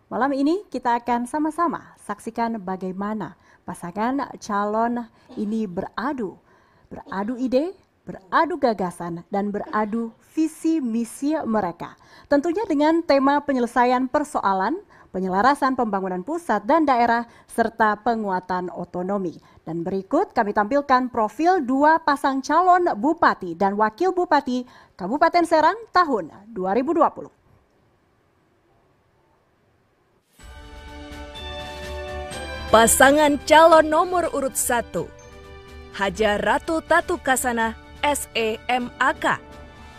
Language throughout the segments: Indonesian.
Malam ini kita akan sama-sama saksikan bagaimana pasangan calon ini beradu ide, beradu gagasan, dan beradu visi misi mereka. Tentunya dengan tema penyelesaian persoalan, penyelarasan pembangunan pusat dan daerah, serta penguatan otonomi. Dan berikut kami tampilkan profil dua pasang calon bupati dan wakil bupati Kabupaten Serang tahun 2020. Pasangan calon nomor urut 1, Haja Ratu Tatu Kasana, SEMAK,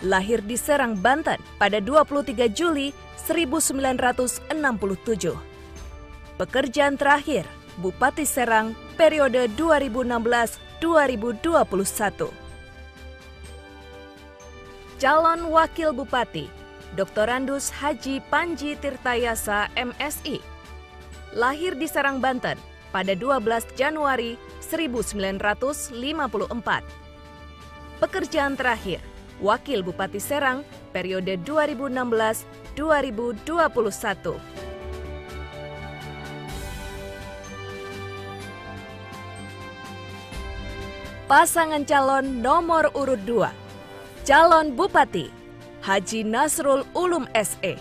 lahir di Serang, Banten pada 23 Juli 1967. Pekerjaan terakhir, Bupati Serang periode 2016-2021. Calon Wakil Bupati, Dr. Andus Haji Panji Tirtayasa, MSI, lahir di Serang, Banten pada 12 Januari 1954. Pekerjaan terakhir, Wakil Bupati Serang periode 2016-2021. Pasangan calon nomor urut 2, calon Bupati Haji Nasrul Ulum SE,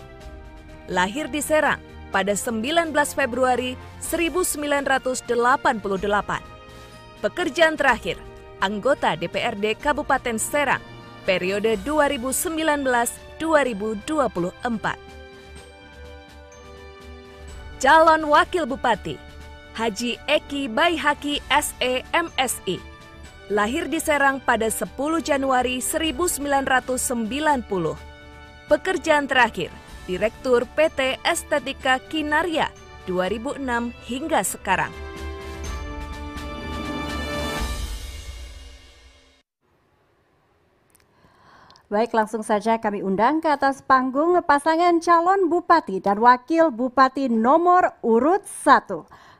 lahir di Serang pada 19 Februari 1988. Pekerjaan terakhir, anggota DPRD Kabupaten Serang, periode 2019-2024. Calon Wakil Bupati, Haji Eki Baihaki SE MSI, lahir di Serang pada 10 Januari 1990. Pekerjaan terakhir, Direktur PT Estetika Kinarya 2006 hingga sekarang. Baik, langsung saja kami undang ke atas panggung pasangan calon bupati dan wakil bupati nomor urut 1,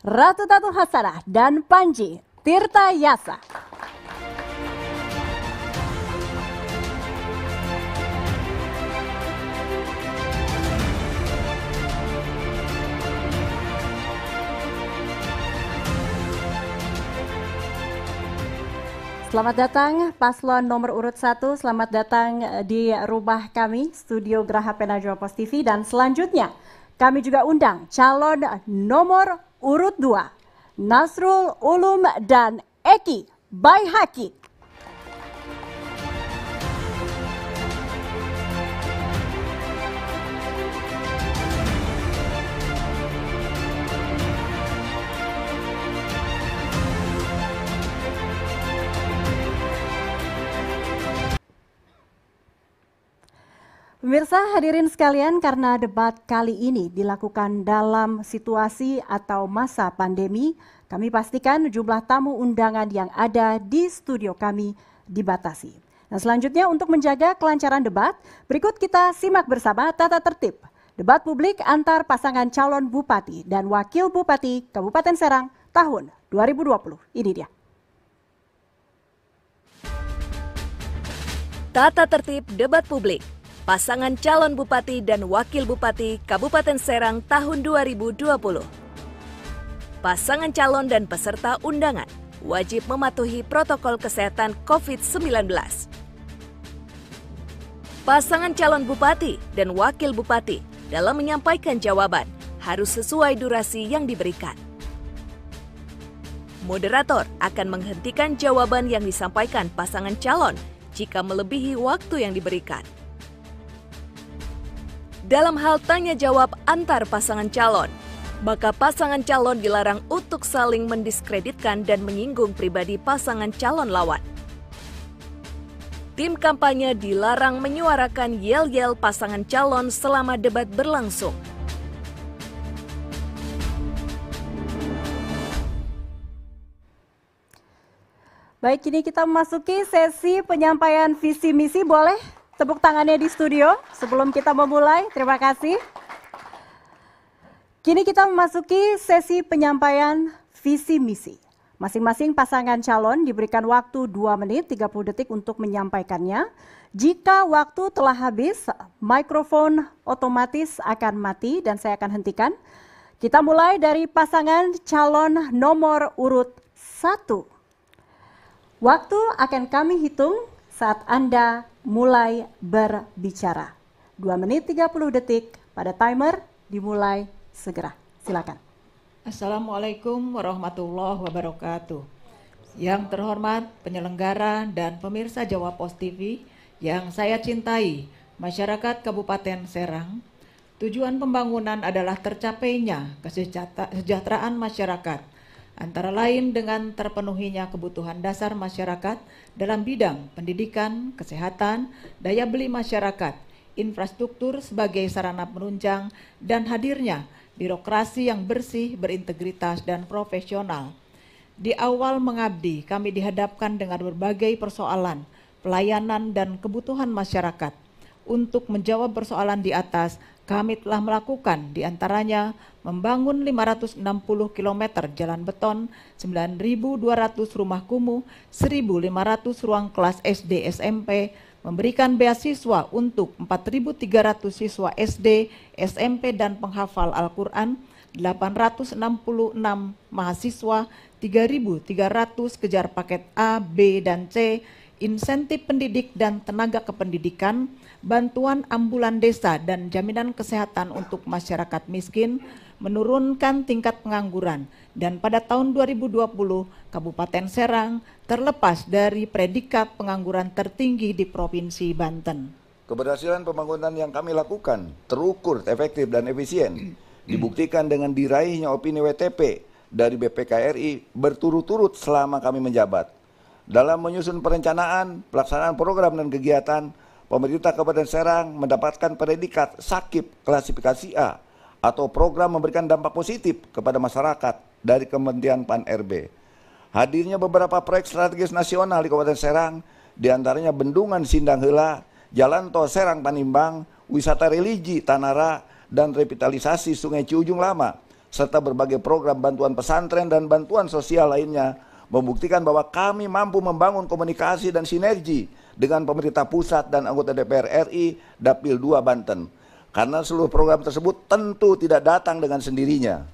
Ratu Tatu Kasana dan Panji Tirtayasa. Selamat datang paslon nomor urut 1, selamat datang di rumah kami, Studio Graha Pena Jawapos TV. Dan selanjutnya kami juga undang calon nomor urut 2, Nasrul Ulum dan Eki Baihaki. Pemirsa hadirin sekalian, karena debat kali ini dilakukan dalam situasi atau masa pandemi, kami pastikan jumlah tamu undangan yang ada di studio kami dibatasi. Nah, selanjutnya untuk menjaga kelancaran debat, berikut kita simak bersama tata tertib debat publik antar pasangan calon bupati dan wakil bupati Kabupaten Serang tahun 2020. Ini dia. Tata tertib debat publik pasangan calon bupati dan wakil bupati Kabupaten Serang tahun 2020. Pasangan calon dan peserta undangan wajib mematuhi protokol kesehatan COVID-19. Pasangan calon bupati dan wakil bupati dalam menyampaikan jawaban harus sesuai durasi yang diberikan. Moderator akan menghentikan jawaban yang disampaikan pasangan calon jika melebihi waktu yang diberikan. Dalam hal tanya jawab antar pasangan calon, maka pasangan calon dilarang untuk saling mendiskreditkan dan menyinggung pribadi pasangan calon lawan. Tim kampanye dilarang menyuarakan yel-yel pasangan calon selama debat berlangsung. Baik, kini kita memasuki sesi penyampaian visi misi. Boleh tepuk tangannya di studio sebelum kita memulai. Terima kasih. Kini kita memasuki sesi penyampaian visi misi. Masing-masing pasangan calon diberikan waktu 2 menit 30 detik untuk menyampaikannya. Jika waktu telah habis, mikrofon otomatis akan mati dan saya akan hentikan. Kita mulai dari pasangan calon nomor urut 1. Waktu akan kami hitung saat Anda mulai berbicara. 2 menit 30 detik pada timer dimulai segera. Silakan. Assalamualaikum warahmatullahi wabarakatuh. Yang terhormat penyelenggara dan pemirsa Jawa Pos TV yang saya cintai, masyarakat Kabupaten Serang, tujuan pembangunan adalah tercapainya kesejahteraan masyarakat, antara lain dengan terpenuhinya kebutuhan dasar masyarakat dalam bidang pendidikan, kesehatan, daya beli masyarakat, infrastruktur sebagai sarana penunjang, dan hadirnya birokrasi yang bersih, berintegritas, dan profesional. Di awal mengabdi, kami dihadapkan dengan berbagai persoalan, pelayanan, dan kebutuhan masyarakat. Untuk menjawab persoalan di atas, kami telah melakukan diantaranya membangun 560 km jalan beton, 9.200 rumah kumuh, 1.500 ruang kelas SD SMP, memberikan beasiswa untuk 4.300 siswa SD, SMP, dan penghafal Al-Quran, 866 mahasiswa, 3.300 kejar paket A, B, dan C, insentif pendidik dan tenaga kependidikan, bantuan ambulan desa, dan jaminan kesehatan untuk masyarakat miskin, menurunkan tingkat pengangguran, dan pada tahun 2020 Kabupaten Serang terlepas dari predikat pengangguran tertinggi di Provinsi Banten. Keberhasilan pembangunan yang kami lakukan terukur, efektif, dan efisien, dibuktikan dengan diraihnya opini WTP dari BPKRI berturut-turut selama kami menjabat. Dalam menyusun perencanaan, pelaksanaan program dan kegiatan, pemerintah Kabupaten Serang mendapatkan predikat SAKIP klasifikasi A, atau program memberikan dampak positif kepada masyarakat dari Kementerian PAN-RB. Hadirnya beberapa proyek strategis nasional di Kabupaten Serang, diantaranya Bendungan Sindang Heula, Jalan Tol Serang Panimbang, wisata religi Tanara, dan revitalisasi Sungai Ciujung Lama, serta berbagai program bantuan pesantren dan bantuan sosial lainnya, membuktikan bahwa kami mampu membangun komunikasi dan sinergi dengan pemerintah pusat dan anggota DPR RI Dapil 2 Banten. Karena seluruh program tersebut tentu tidak datang dengan sendirinya.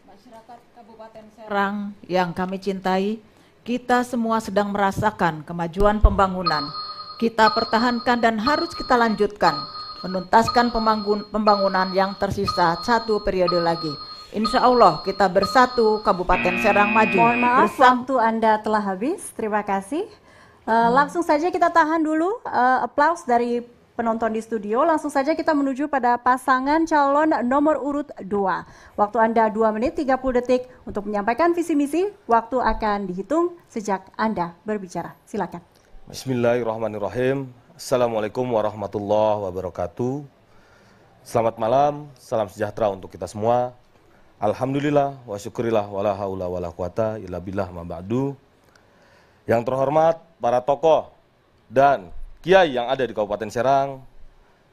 Masyarakat Kabupaten Serang yang kami cintai, kita semua sedang merasakan kemajuan pembangunan. Kita pertahankan dan harus kita lanjutkan, menuntaskan pembangunan yang tersisa 1 periode lagi. Insya Allah kita bersatu, Kabupaten Serang maju. Mohon maaf, waktu Anda telah habis. Terima kasih. Langsung saja kita tahan dulu aplaus dari penonton di studio. Langsung saja kita menuju pada pasangan calon nomor urut 2. Waktu Anda 2 menit 30 detik untuk menyampaikan visi misi. Waktu akan dihitung sejak Anda berbicara. Silakan. Bismillahirrahmanirrahim. Assalamualaikum warahmatullahi wabarakatuh. Selamat malam, salam sejahtera untuk kita semua. Alhamdulillah wa syukurillah wala haula wala quwata illa billah ma ba'du. Yang terhormat para tokoh dan kiai yang ada di Kabupaten Serang,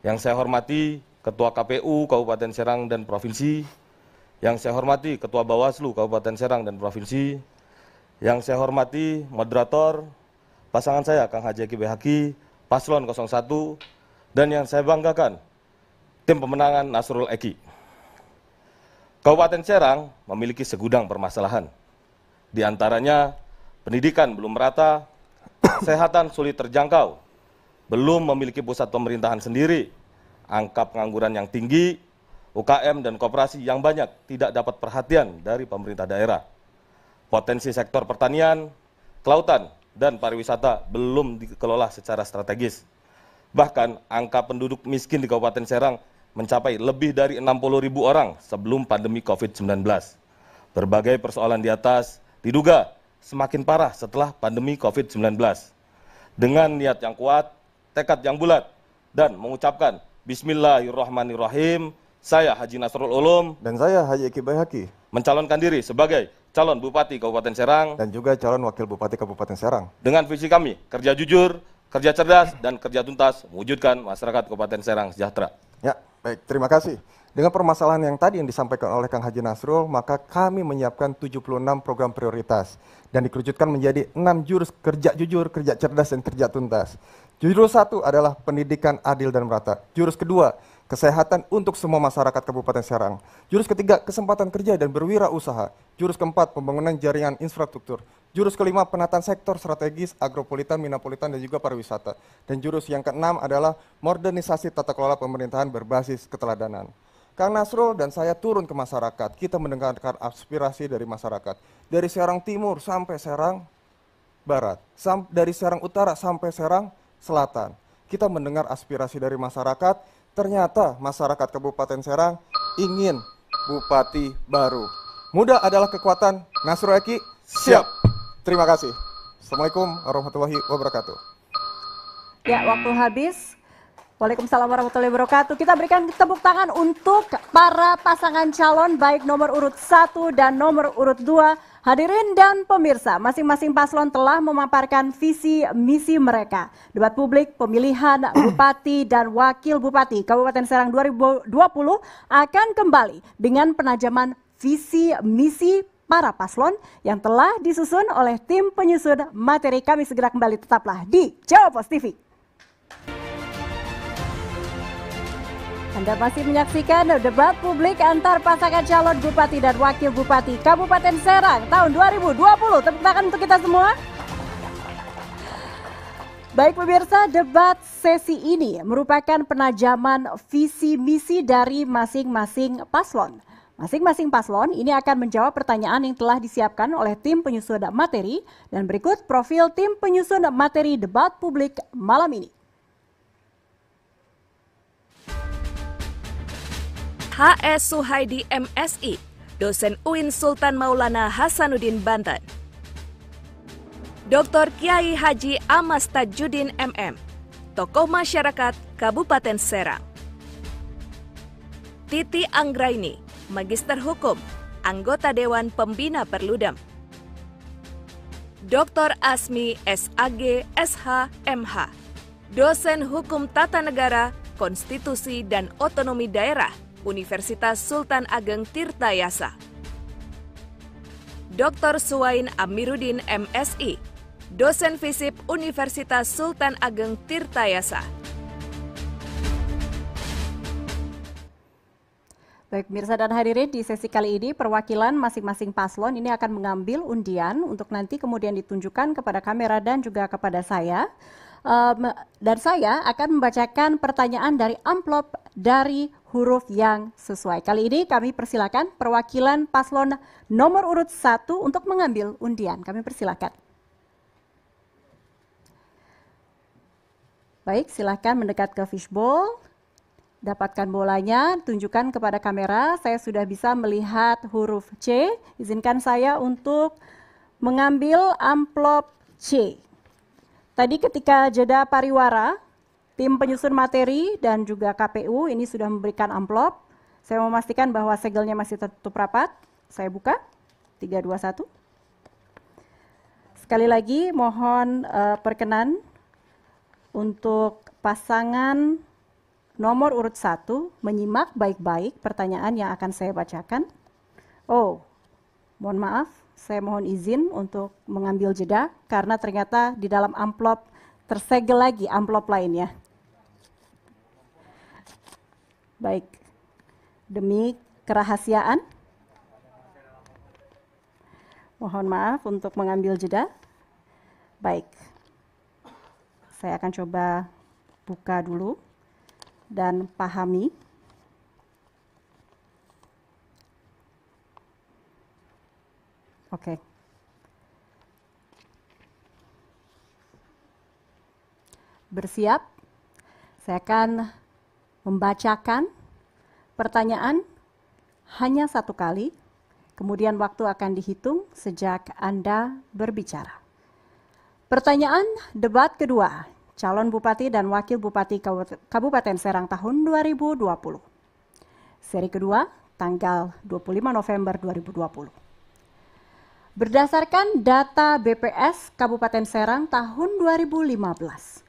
yang saya hormati Ketua KPU Kabupaten Serang dan Provinsi, yang saya hormati Ketua Bawaslu Kabupaten Serang dan Provinsi, yang saya hormati moderator, pasangan saya Kang Haji Eki Behaki, Paslon 01, dan yang saya banggakan, tim pemenangan Nasrul Eki. Kabupaten Serang memiliki segudang permasalahan, di antaranya pendidikan belum merata, kesehatan sulit terjangkau, belum memiliki pusat pemerintahan sendiri, angka pengangguran yang tinggi, UKM dan koperasi yang banyak tidak dapat perhatian dari pemerintah daerah. Potensi sektor pertanian, kelautan, dan pariwisata belum dikelola secara strategis. Bahkan angka penduduk miskin di Kabupaten Serang mencapai lebih dari 60.000 orang sebelum pandemi COVID-19. Berbagai persoalan di atas diduga semakin parah setelah pandemi COVID-19. Dengan niat yang kuat, tekad yang bulat, dan mengucapkan Bismillahirrahmanirrahim, saya Haji Nasrul Ulum dan saya Haji Eki Behaki mencalonkan diri sebagai calon Bupati Kabupaten Serang dan juga calon Wakil Bupati Kabupaten Serang. Dengan visi kami, kerja jujur, kerja cerdas, dan kerja tuntas mewujudkan masyarakat Kabupaten Serang sejahtera. Ya, baik, terima kasih. Dengan permasalahan yang tadi yang disampaikan oleh Kang Haji Nasrul, maka kami menyiapkan 76 program prioritas dan dikerucutkan menjadi 6 jurus kerja jujur, kerja cerdas, dan kerja tuntas. Jurus 1 adalah pendidikan adil dan merata. Jurus kedua, kesehatan untuk semua masyarakat Kabupaten Serang. Jurus ketiga, kesempatan kerja dan berwirausaha. Jurus keempat, pembangunan jaringan infrastruktur. Jurus kelima, penataan sektor strategis, agropolitan, minapolitan, dan juga pariwisata. Dan jurus yang keenam adalah modernisasi tata kelola pemerintahan berbasis keteladanan. Kang Nasrul dan saya turun ke masyarakat, kita mendengarkan aspirasi dari masyarakat. Dari Serang Timur sampai Serang Barat, dari Serang Utara sampai Serang Selatan. Kita mendengar aspirasi dari masyarakat, ternyata masyarakat Kabupaten Serang ingin bupati baru. Muda adalah kekuatan. Nasrul Eki, siap. Terima kasih. Assalamualaikum warahmatullahi wabarakatuh. Ya, waktu habis. Waalaikumsalam warahmatullahi wabarakatuh. Kita berikan tepuk tangan untuk para pasangan calon baik nomor urut 1 dan nomor urut 2. Hadirin dan pemirsa, masing-masing paslon telah memaparkan visi misi mereka. Debat publik pemilihan Bupati dan Wakil Bupati Kabupaten Serang 2020 akan kembali dengan penajaman visi misi para paslon yang telah disusun oleh tim penyusun materi. Kami segera kembali, tetaplah di Jawa Pos TV. Anda masih menyaksikan debat publik antar pasangan calon Bupati dan Wakil Bupati Kabupaten Serang tahun 2020. Tepuk tangan untuk kita semua. Baik pemirsa, debat sesi ini merupakan penajaman visi misi dari masing-masing paslon. Masing-masing paslon ini akan menjawab pertanyaan yang telah disiapkan oleh tim penyusun materi, dan berikut profil tim penyusun materi debat publik malam ini. HS Suhaidi MSI, dosen UIN Sultan Maulana Hasanuddin Banten. Dr. Kiai Haji Amas Tajuddin MM, tokoh masyarakat Kabupaten Serang. Titi Anggraini, Magister Hukum, anggota Dewan Pembina Perludem. Dr. Asmi SAG SH MH, dosen Hukum Tata Negara, Konstitusi dan Otonomi Daerah, Universitas Sultan Ageng Tirtayasa. Dr. Suwain Amiruddin MSI, dosen FISIP Universitas Sultan Ageng Tirtayasa. Baik pemirsa dan hadirin, di sesi kali ini perwakilan masing-masing paslon ini akan mengambil undian untuk nanti kemudian ditunjukkan kepada kamera dan juga kepada saya. Dan saya akan membacakan pertanyaan dari amplop dari huruf yang sesuai. Kali ini kami persilakan perwakilan paslon nomor urut 1 untuk mengambil undian. Kami persilakan. Baik, silakan mendekat ke fishbowl. Dapatkan bolanya, tunjukkan kepada kamera. Saya sudah bisa melihat huruf C. Izinkan saya untuk mengambil amplop C. Tadi ketika jeda pariwara, tim penyusun materi dan juga KPU ini sudah memberikan amplop. Saya memastikan bahwa segelnya masih tertutup rapat. Saya buka, 3, 2, 1. Sekali lagi mohon perkenan untuk pasangan nomor urut 1 menyimak baik-baik pertanyaan yang akan saya bacakan. Oh, mohon maaf, saya mohon izin untuk mengambil jeda karena ternyata di dalam amplop tersegel lagi amplop lainnya. Baik, demi kerahasiaan, mohon maaf untuk mengambil jeda. Baik, saya akan coba buka dulu dan pahami. Oke. Bersiap. Saya akan membacakan pertanyaan hanya 1 kali. Kemudian waktu akan dihitung sejak Anda berbicara. Pertanyaan debat kedua. Calon Bupati dan Wakil Bupati Kabupaten Serang tahun 2020. Seri kedua, tanggal 25 November 2020. Berdasarkan data BPS Kabupaten Serang tahun 2015,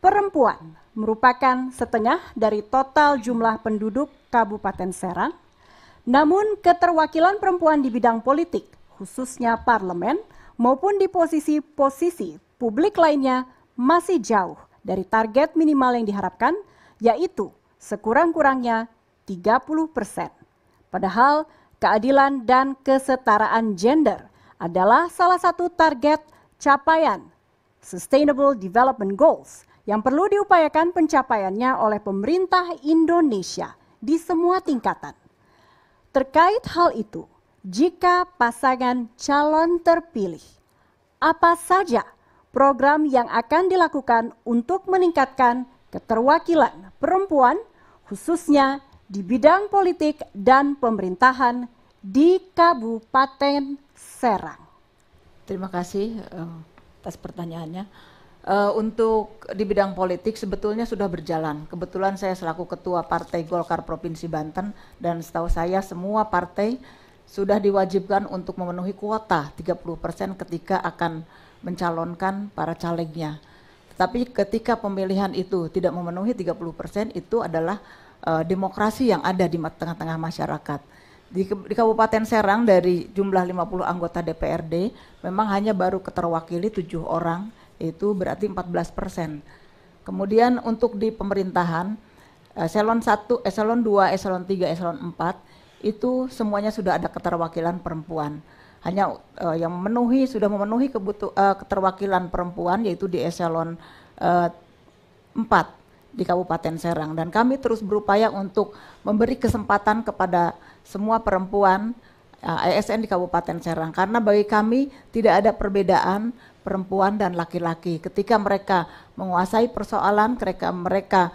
perempuan merupakan setengah dari total jumlah penduduk Kabupaten Serang, namun keterwakilan perempuan di bidang politik, khususnya parlemen, maupun di posisi-posisi publik lainnya masih jauh dari target minimal yang diharapkan, yaitu sekurang-kurangnya 30%. Padahal keadilan dan kesetaraan gender adalah salah satu target capaian Sustainable Development Goals yang perlu diupayakan pencapaiannya oleh pemerintah Indonesia di semua tingkatan. Terkait hal itu, jika pasangan calon terpilih, apa saja program yang akan dilakukan untuk meningkatkan keterwakilan perempuan, khususnya di bidang politik dan pemerintahan di Kabupaten Serang? Terima kasih atas pertanyaannya. Untuk di bidang politik sebetulnya sudah berjalan. Kebetulan saya selaku Ketua Partai Golkar Provinsi Banten, dan setahu saya semua partai sudah diwajibkan untuk memenuhi kuota 30% ketika akan mencalonkan para calegnya. Tetapi ketika pemilihan itu tidak memenuhi 30%, itu adalah demokrasi yang ada di tengah-tengah masyarakat. Di Kabupaten Serang dari jumlah 50 anggota DPRD memang hanya baru keterwakili 7 orang, itu berarti 14%. Kemudian untuk di pemerintahan, eselon 1, eselon 2, eselon 3, eselon 4, itu semuanya sudah ada keterwakilan perempuan. Hanya yang sudah memenuhi keterwakilan perempuan yaitu di eselon 4 di Kabupaten Serang. Dan kami terus berupaya untuk memberi kesempatan kepada semua perempuan ASN di Kabupaten Serang. Karena bagi kami tidak ada perbedaan perempuan dan laki-laki. Ketika mereka menguasai persoalan, mereka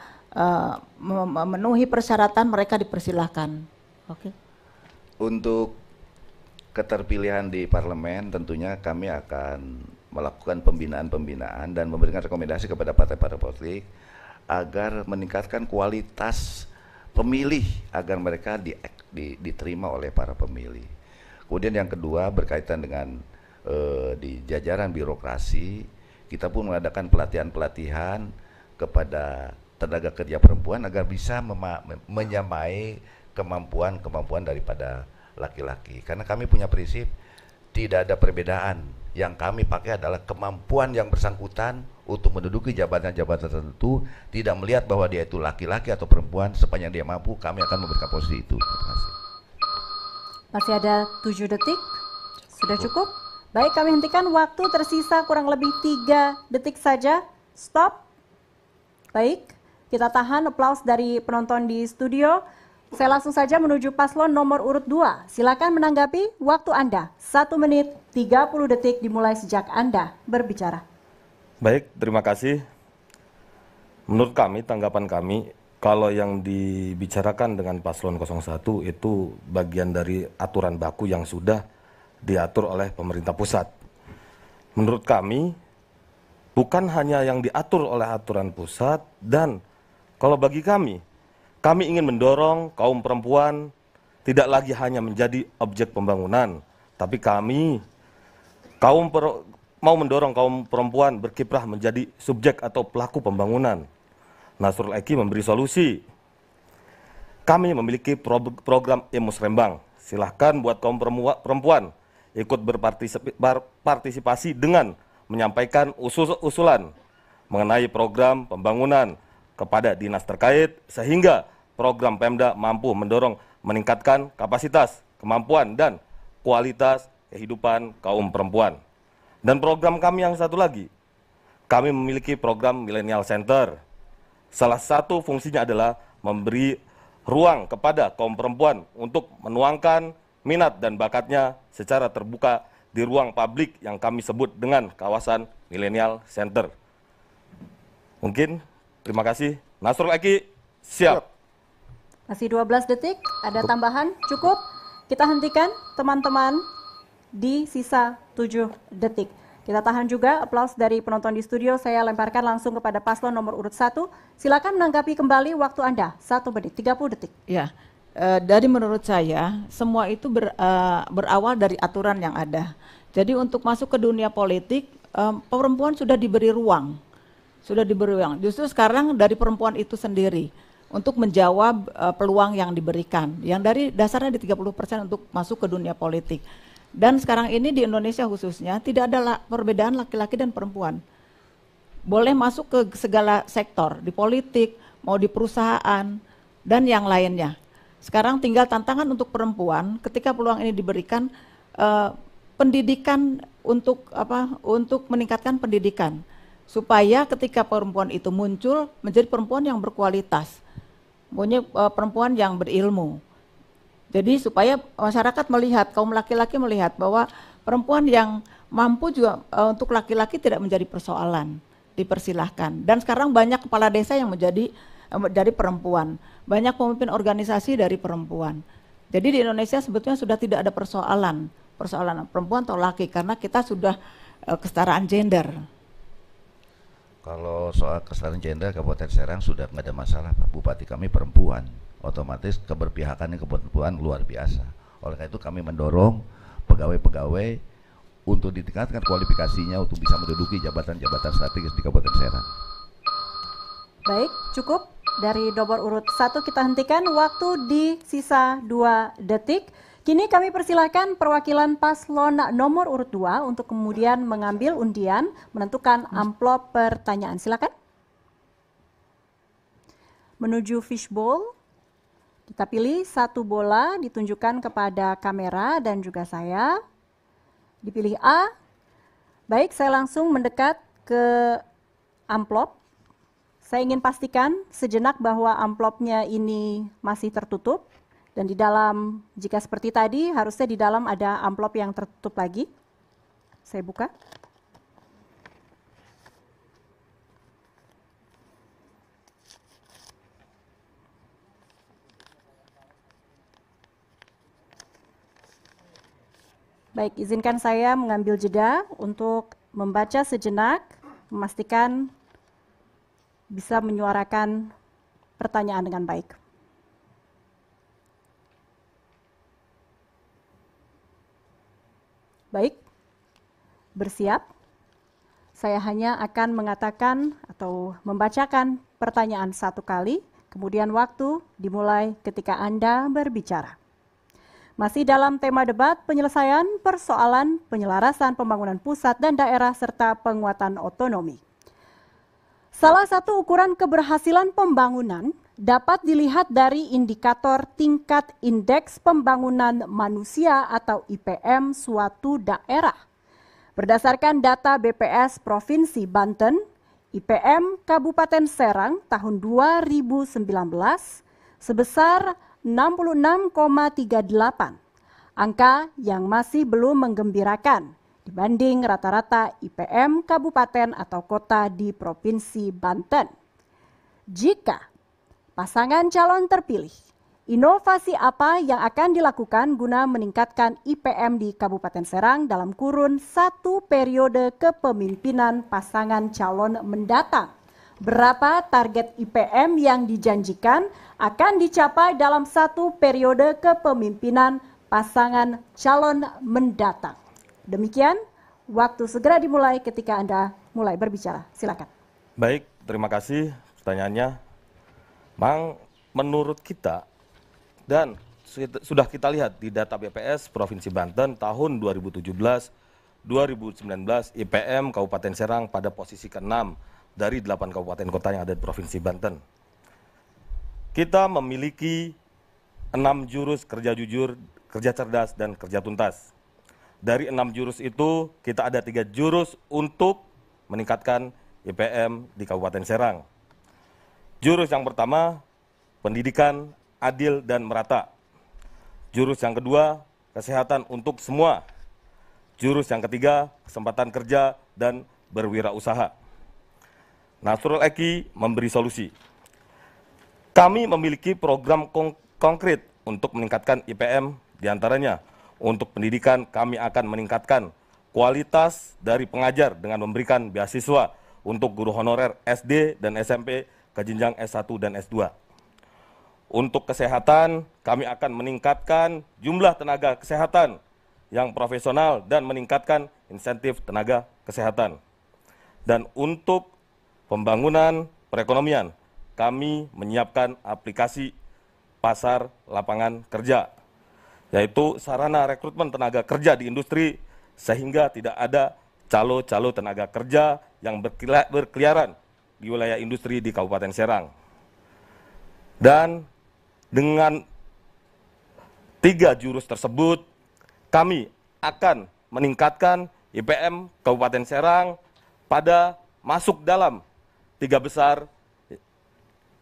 memenuhi persyaratan, mereka dipersilahkan. Oke. Untuk keterpilihan di parlemen tentunya kami akan melakukan pembinaan dan memberikan rekomendasi kepada partai-partai politik agar meningkatkan kualitas pemilih agar mereka diterima oleh para pemilih. Kemudian yang kedua berkaitan dengan di jajaran birokrasi, kita pun mengadakan pelatihan-pelatihan kepada tenaga kerja perempuan agar bisa menyamai kemampuan daripada laki-laki. Karena kami punya prinsip tidak ada perbedaan. Yang kami pakai adalah kemampuan yang bersangkutan untuk menduduki jabatan-jabatan tertentu, tidak melihat bahwa dia itu laki-laki atau perempuan, sepanjang dia mampu kami akan memberikan posisi itu. Terima kasih. Masih ada 7 detik. Sudah cukup? Baik, kami hentikan waktu, tersisa kurang lebih 3 detik saja. Stop. Baik, kita tahan aplaus dari penonton di studio. Saya langsung saja menuju paslon nomor urut 2. Silakan menanggapi, waktu Anda 1 menit 30 detik dimulai sejak Anda berbicara. Baik, terima kasih. Menurut kami, tanggapan kami, kalau yang dibicarakan dengan paslon 01 itu bagian dari aturan baku yang sudah diatur oleh pemerintah pusat. Menurut kami, bukan hanya yang diatur oleh aturan pusat, dan kalau bagi kami ingin mendorong kaum perempuan tidak lagi hanya menjadi objek pembangunan, tapi kami mau mendorong kaum perempuan berkiprah menjadi subjek atau pelaku pembangunan. Nasrul Eki memberi solusi. Kami memiliki program Emus Rembang. Silahkan buat kaum perempuan ikut berpartisipasi dengan menyampaikan usulan mengenai program pembangunan kepada dinas terkait, sehingga program Pemda mampu mendorong meningkatkan kapasitas, kemampuan, dan kualitas kehidupan kaum perempuan. Dan program kami yang satu lagi, kami memiliki program Millennial Center. Salah satu fungsinya adalah memberi ruang kepada kaum perempuan untuk menuangkan minat dan bakatnya secara terbuka di ruang publik yang kami sebut dengan kawasan Millennial Center. Mungkin, terima kasih. Nasrul Eki, siap. Masih 12 detik, ada tambahan, cukup. Kita hentikan teman-teman di sisa 7 detik. Kita tahan juga aplaus dari penonton di studio. Saya lemparkan langsung kepada paslon nomor urut 1. Silakan menanggapi kembali, waktu Anda 1 menit 30 detik. Ya, dari menurut saya semua itu berawal dari aturan yang ada. Jadi untuk masuk ke dunia politik, perempuan sudah diberi ruang. sudah diberi ruang. Justru sekarang dari perempuan itu sendiri untuk menjawab peluang yang diberikan, yang dari dasarnya di 30% untuk masuk ke dunia politik. Dan sekarang ini di Indonesia khususnya tidak ada perbedaan laki-laki dan perempuan. Boleh masuk ke segala sektor, di politik, mau di perusahaan, dan yang lainnya. Sekarang tinggal tantangan untuk perempuan ketika peluang ini diberikan, pendidikan untuk meningkatkan pendidikan. Supaya ketika perempuan itu muncul menjadi perempuan yang berkualitas, perempuan yang berilmu. Jadi supaya masyarakat melihat, kaum laki-laki melihat bahwa perempuan yang mampu juga untuk laki-laki tidak menjadi persoalan, dipersilahkan. Dan sekarang banyak kepala desa yang menjadi dari perempuan, banyak pemimpin organisasi dari perempuan. Jadi di Indonesia sebetulnya sudah tidak ada persoalan perempuan atau laki, karena kita sudah kesetaraan gender. Kalau soal kesetaraan gender Kabupaten Serang sudah nggak ada masalah, Pak. Bupati kami perempuan, otomatis keberpihakan perempuan luar biasa. Oleh karena itu kami mendorong pegawai-pegawai untuk ditingkatkan kualifikasinya untuk bisa menduduki jabatan-jabatan strategis di Kabupaten Serang. Baik, cukup. Dari nomor urut 1 kita hentikan waktu di sisa 2 detik. Kini kami persilahkan perwakilan paslon nomor urut 2 untuk kemudian mengambil undian menentukan amplop pertanyaan. Silakan. Menuju fishbowl, kita pilih 1 bola ditunjukkan kepada kamera dan juga saya. Dipilih A. Baik, saya langsung mendekat ke amplop. Saya ingin pastikan sejenak bahwa amplopnya ini masih tertutup. Dan di dalam, jika seperti tadi, harusnya di dalam ada amplop yang tertutup lagi. Saya buka. Baik, izinkan saya mengambil jeda untuk membaca sejenak, memastikan bisa menyuarakan pertanyaan dengan baik. Baik, bersiap. Saya hanya akan mengatakan atau membacakan pertanyaan 1 kali, kemudian waktu dimulai ketika Anda berbicara. Masih dalam tema debat penyelesaian persoalan penyelarasan pembangunan pusat dan daerah serta penguatan otonomi. Salah satu ukuran keberhasilan pembangunan dapat dilihat dari indikator tingkat indeks pembangunan manusia atau IPM suatu daerah. Berdasarkan data BPS Provinsi Banten, IPM Kabupaten Serang tahun 2019 sebesar 66,38, angka yang masih belum menggembirakan dibanding rata-rata IPM kabupaten atau kota di Provinsi Banten. Jika pasangan calon terpilih, inovasi apa yang akan dilakukan guna meningkatkan IPM di Kabupaten Serang dalam kurun 1 periode kepemimpinan pasangan calon mendatang? Berapa target IPM yang dijanjikan akan dicapai dalam 1 periode kepemimpinan pasangan calon mendatang? Demikian, waktu segera dimulai ketika Anda mulai berbicara. Silakan. Baik, terima kasih pertanyaannya. Mang, menurut kita dan sudah kita lihat di data BPS Provinsi Banten tahun 2017-2019 IPM Kabupaten Serang pada posisi ke-6 dari 8 kabupaten kota yang ada di Provinsi Banten. Kita memiliki 6 jurus kerja jujur, kerja cerdas, dan kerja tuntas. Dari 6 jurus itu kita ada 3 jurus untuk meningkatkan IPM di Kabupaten Serang. Jurus yang pertama, pendidikan adil dan merata. Jurus yang kedua, kesehatan untuk semua. Jurus yang ketiga, kesempatan kerja dan berwirausaha. Nasrul Eki memberi solusi. Kami memiliki program konkret untuk meningkatkan IPM, diantaranya untuk pendidikan kami akan meningkatkan kualitas dari pengajar dengan memberikan beasiswa untuk guru honorer SD dan SMP ke jenjang S1 dan S2. Untuk kesehatan, kami akan meningkatkan jumlah tenaga kesehatan yang profesional dan meningkatkan insentif tenaga kesehatan. Dan untuk pembangunan perekonomian, kami menyiapkan aplikasi pasar lapangan kerja, yaitu sarana rekrutmen tenaga kerja di industri sehingga tidak ada calo-calo tenaga kerja yang berkeliaran di wilayah industri di Kabupaten Serang. Dan dengan 3 jurus tersebut, kami akan meningkatkan IPM Kabupaten Serang pada masuk dalam 3 besar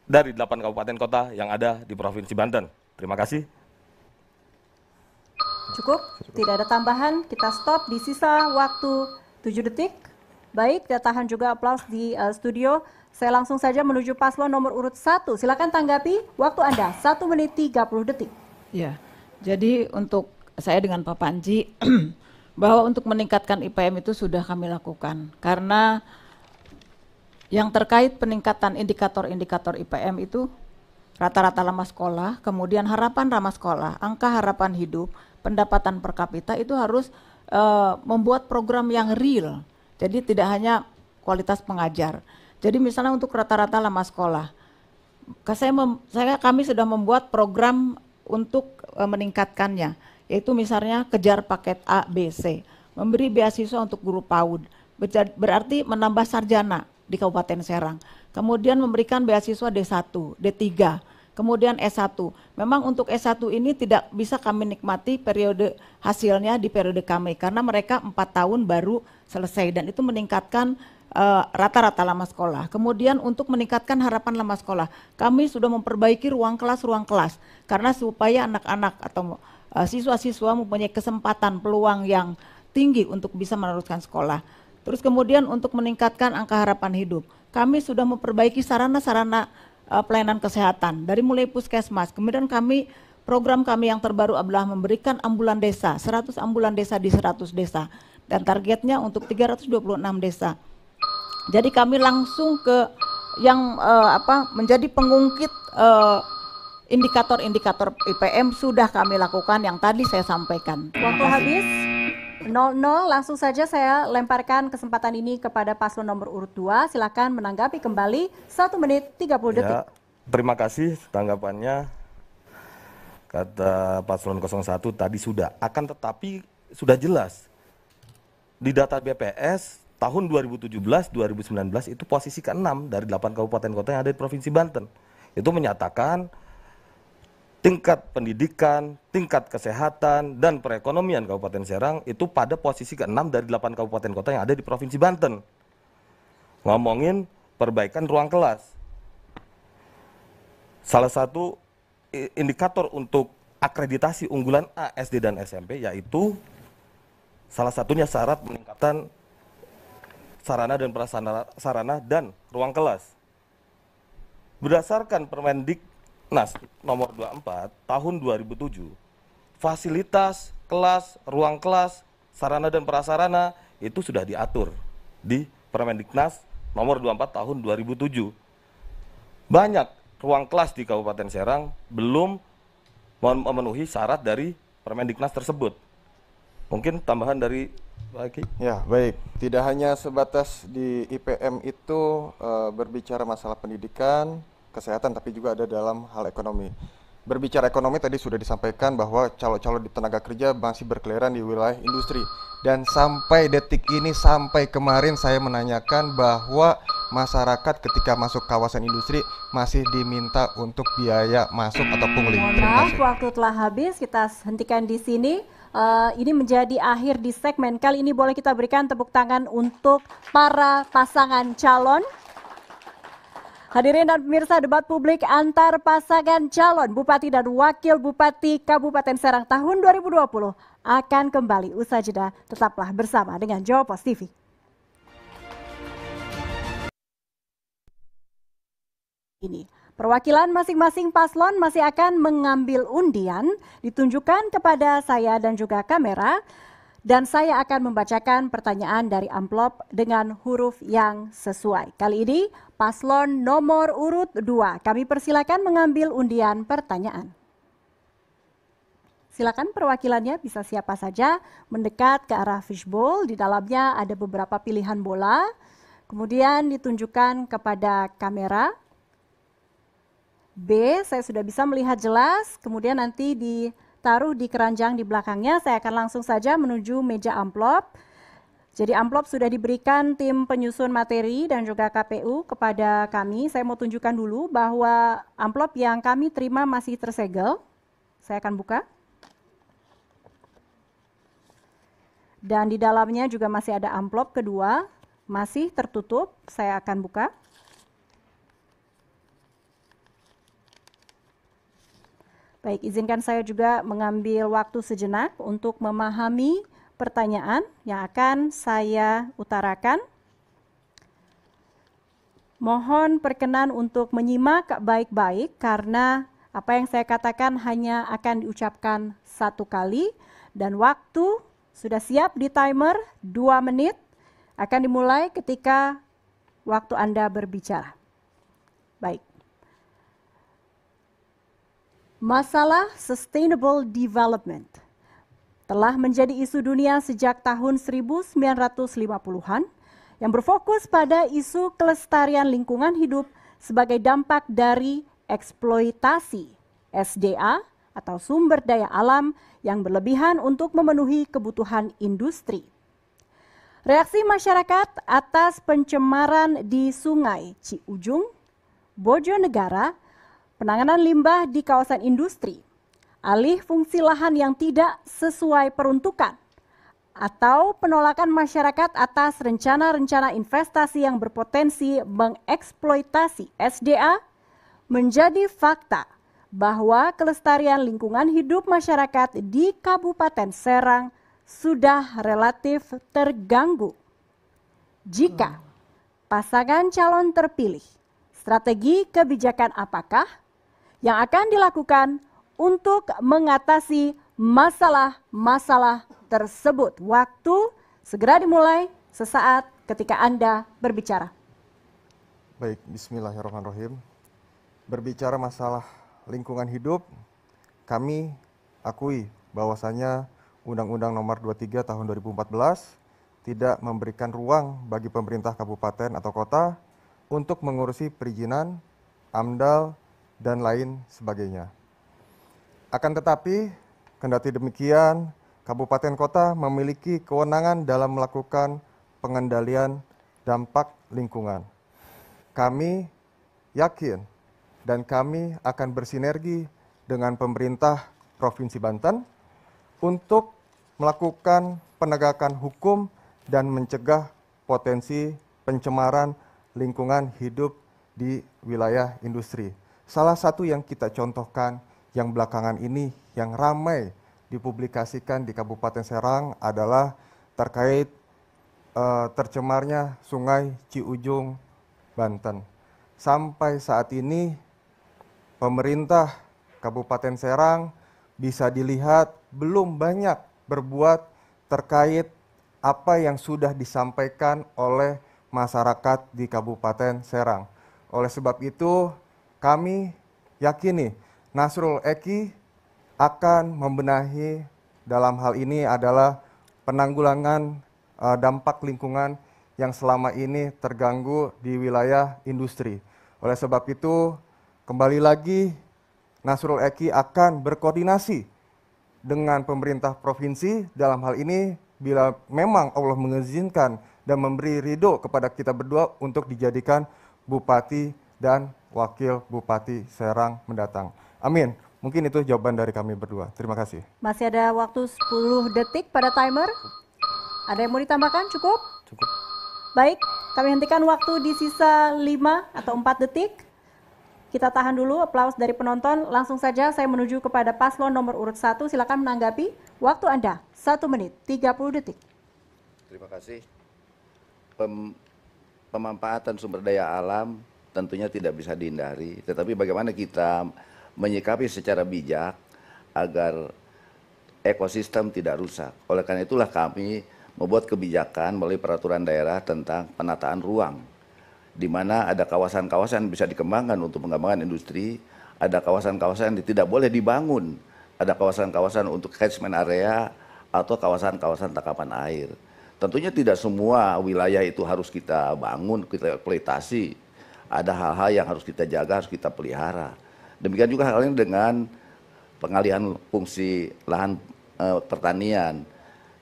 dari 8 kabupaten kota yang ada di Provinsi Banten. Terima kasih. Cukup, tidak ada tambahan, kita stop di sisa waktu 7 detik. Baik, kita tahan juga aplaus di studio. Saya langsung saja menuju paslon nomor urut 1. Silakan tanggapi, waktu Anda 1 menit 30 detik. Ya, jadi untuk saya dengan Pak Panji, bahwa untuk meningkatkan IPM itu sudah kami lakukan. Karena yang terkait peningkatan indikator-indikator IPM itu rata-rata lama sekolah, kemudian harapan ramah sekolah, angka harapan hidup, pendapatan per kapita itu harus membuat program yang real. Jadi tidak hanya kualitas pengajar. Jadi misalnya untuk rata-rata lama sekolah, kami sudah membuat program untuk meningkatkannya, yaitu misalnya kejar paket A, B, C, memberi beasiswa untuk guru PAUD, berarti menambah sarjana di Kabupaten Serang, kemudian memberikan beasiswa D1, D3, kemudian S1. Memang untuk S1 ini tidak bisa kami nikmati periode hasilnya di periode kami, karena mereka 4 tahun baru selesai, dan itu meningkatkan rata-rata lama sekolah. Kemudian untuk meningkatkan harapan lama sekolah, kami sudah memperbaiki ruang kelas, karena supaya anak-anak atau siswa-siswa mempunyai kesempatan, peluang yang tinggi untuk bisa meneruskan sekolah. Terus kemudian untuk meningkatkan angka harapan hidup, kami sudah memperbaiki sarana-sarana pelayanan kesehatan, dari mulai puskesmas. Kemudian program kami yang terbaru adalah memberikan ambulan desa, 100 ambulan desa di 100 desa, dan targetnya untuk 326 desa. Jadi kami langsung ke yang menjadi pengungkit indikator-indikator IPM sudah kami lakukan yang tadi saya sampaikan. Waktu habis 00, langsung saja saya lemparkan kesempatan ini kepada paslon nomor urut 2. Silakan menanggapi kembali 1 menit 30 detik. Ya, terima kasih tanggapannya. Kata paslon 01 tadi sudah, akan tetapi sudah jelas di data BPS tahun 2017-2019 itu posisi ke-6 dari 8 kabupaten kota yang ada di Provinsi Banten. Itu menyatakan tingkat pendidikan, tingkat kesehatan, dan perekonomian Kabupaten Serang itu pada posisi ke-6 dari 8 kabupaten kota yang ada di Provinsi Banten. Ngomongin perbaikan ruang kelas. Salah satu indikator untuk akreditasi unggulan A, SD, dan SMP yaitu salah satunya syarat peningkatan sarana dan prasarana dan ruang kelas. Berdasarkan Permendiknas nomor 24 tahun 2007, fasilitas kelas, ruang kelas, sarana dan prasarana itu sudah diatur di Permendiknas nomor 24 tahun 2007. Banyak ruang kelas di Kabupaten Serang belum memenuhi syarat dari Permendiknas tersebut. Mungkin tambahan dari Pak. Ya, baik. Tidak hanya sebatas di IPM itu berbicara masalah pendidikan, kesehatan, tapi juga ada dalam hal ekonomi. Berbicara ekonomi tadi sudah disampaikan bahwa calon-calon di tenaga kerja masih berkeliaran di wilayah industri. Dan sampai detik ini, sampai kemarin saya menanyakan bahwa masyarakat ketika masuk kawasan industri masih diminta untuk biaya masuk atau pungli. Mohon maaf, waktu telah habis, kita hentikan di sini. Ini menjadi akhir di segmen kali ini. Boleh kita berikan tepuk tangan untuk para pasangan calon. Hadirin dan pemirsa, debat publik antar pasangan calon Bupati dan Wakil Bupati Kabupaten Serang tahun 2020 akan kembali usai jeda. Tetaplah bersama dengan Jawa Pos TV. Ini perwakilan masing-masing paslon masih akan mengambil undian, ditunjukkan kepada saya dan juga kamera, dan saya akan membacakan pertanyaan dari amplop dengan huruf yang sesuai. Kali ini paslon nomor urut 2, kami persilakan mengambil undian pertanyaan. Silakan perwakilannya bisa siapa saja mendekat ke arah fishbowl, di dalamnya ada beberapa pilihan bola. Kemudian ditunjukkan kepada kamera. B, saya sudah bisa melihat jelas, kemudian nanti ditaruh di keranjang di belakangnya. Saya akan langsung saja menuju meja amplop. Jadi amplop sudah diberikan tim penyusun materi dan juga KPU kepada kami. Saya mau tunjukkan dulu bahwa amplop yang kami terima masih tersegel. Saya akan buka. Dan di dalamnya juga masih ada amplop kedua, masih tertutup. Saya akan buka. Baik, izinkan saya juga mengambil waktu sejenak untuk memahami pertanyaan yang akan saya utarakan. Mohon perkenan untuk menyimak baik-baik karena apa yang saya katakan hanya akan diucapkan satu kali dan waktu sudah siap di timer 2 menit akan dimulai ketika waktu Anda berbicara. Baik. Masalah sustainable development telah menjadi isu dunia sejak tahun 1950-an yang berfokus pada isu kelestarian lingkungan hidup sebagai dampak dari eksploitasi SDA atau sumber daya alam yang berlebihan untuk memenuhi kebutuhan industri. Reaksi masyarakat atas pencemaran di Sungai Ciujung, Bojonegara, penanganan limbah di kawasan industri, alih fungsi lahan yang tidak sesuai peruntukan, atau penolakan masyarakat atas rencana-rencana investasi yang berpotensi mengeksploitasi SDA, menjadi fakta bahwa kelestarian lingkungan hidup masyarakat di Kabupaten Serang sudah relatif terganggu. Jika pasangan calon terpilih, strategi kebijakan apakah yang akan dilakukan untuk mengatasi masalah-masalah tersebut? Waktu segera dimulai sesaat ketika Anda berbicara. Baik, bismillahirrahmanirrahim. Berbicara masalah lingkungan hidup, kami akui bahwasanya Undang-Undang Nomor 23 Tahun 2014 tidak memberikan ruang bagi pemerintah kabupaten atau kota untuk mengurusi perizinan, AMDAL, dan lain sebagainya. Akan tetapi, kendati demikian, kabupaten kota memiliki kewenangan dalam melakukan pengendalian dampak lingkungan. Kami yakin dan kami akan bersinergi dengan pemerintah Provinsi Banten untuk melakukan penegakan hukum dan mencegah potensi pencemaran lingkungan hidup di wilayah industri. Salah satu yang kita contohkan yang belakangan ini yang ramai dipublikasikan di Kabupaten Serang adalah terkait tercemarnya Sungai Ciujung, Banten. Sampai saat ini pemerintah Kabupaten Serang bisa dilihat belum banyak berbuat terkait apa yang sudah disampaikan oleh masyarakat di Kabupaten Serang. Oleh sebab itu, kami yakini Nasrul Eki akan membenahi dalam hal ini adalah penanggulangan dampak lingkungan yang selama ini terganggu di wilayah industri. Oleh sebab itu, kembali lagi Nasrul Eki akan berkoordinasi dengan pemerintah provinsi dalam hal ini bila memang Allah mengizinkan dan memberi ridho kepada kita berdua untuk dijadikan Bupati dan Wakil Bupati Serang mendatang. Amin. Mungkin itu jawaban dari kami berdua. Terima kasih. Masih ada waktu 10 detik pada timer. Ada yang mau ditambahkan? Cukup? Cukup. Baik, kami hentikan waktu di sisa 5 atau 4 detik. Kita tahan dulu aplaus dari penonton. Langsung saja saya menuju kepada paslon nomor urut 1. Silakan menanggapi. Waktu Anda 1 menit 30 detik. Terima kasih. Pemanfaatan sumber daya alam tentunya tidak bisa dihindari, tetapi bagaimana kita menyikapi secara bijak agar ekosistem tidak rusak. Oleh karena itulah kami membuat kebijakan melalui peraturan daerah tentang penataan ruang, di mana ada kawasan-kawasan bisa dikembangkan untuk pengembangan industri, ada kawasan-kawasan yang tidak boleh dibangun, ada kawasan-kawasan untuk catchment area atau kawasan-kawasan tangkapan air. Tentunya tidak semua wilayah itu harus kita bangun, kita eksploitasi. Ada hal-hal yang harus kita jaga, harus kita pelihara. Demikian juga halnya dengan pengalihan fungsi lahan pertanian.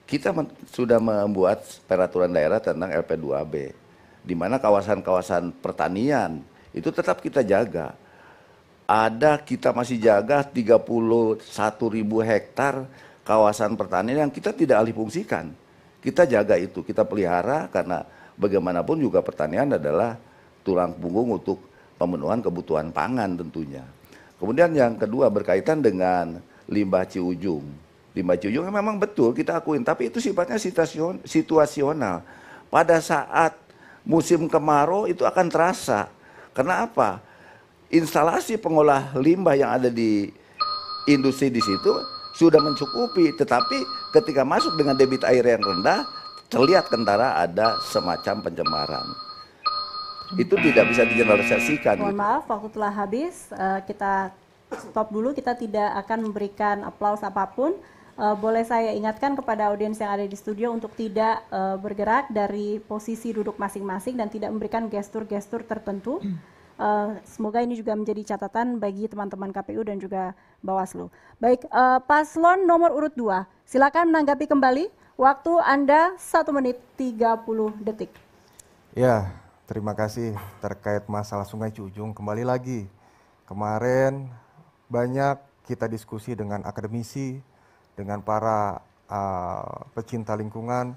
Kita sudah membuat peraturan daerah tentang LP2B, di mana kawasan-kawasan pertanian itu tetap kita jaga. Kita masih jaga 31.000 hektar kawasan pertanian yang kita tidak alih fungsikan. Kita jaga itu, kita pelihara, karena bagaimanapun juga pertanian adalah tulang punggung untuk pemenuhan kebutuhan pangan tentunya. Kemudian yang kedua berkaitan dengan limbah Ciujung. Limbah Ciujung memang betul kita akuin, tapi itu sifatnya situasional. Pada saat musim kemarau itu akan terasa. Karena apa? Instalasi pengolah limbah yang ada di industri di situ sudah mencukupi, tetapi ketika masuk dengan debit air yang rendah, terlihat kentara ada semacam pencemaran. Itu tidak bisa digeneralisasikan. Mohon maaf, waktu telah habis. Kita stop dulu, kita tidak akan memberikan aplaus apapun. Boleh saya ingatkan kepada audiens yang ada di studio untuk tidak bergerak dari posisi duduk masing-masing dan tidak memberikan gestur-gestur tertentu. Semoga ini juga menjadi catatan bagi teman-teman KPU dan juga Bawaslu. Baik, paslon nomor urut 2, silakan menanggapi kembali. Waktu Anda 1 menit 30 detik. Ya, terima kasih. Terkait masalah Sungai Ciujung, kembali lagi. Kemarin banyak kita diskusi dengan akademisi, dengan para pecinta lingkungan,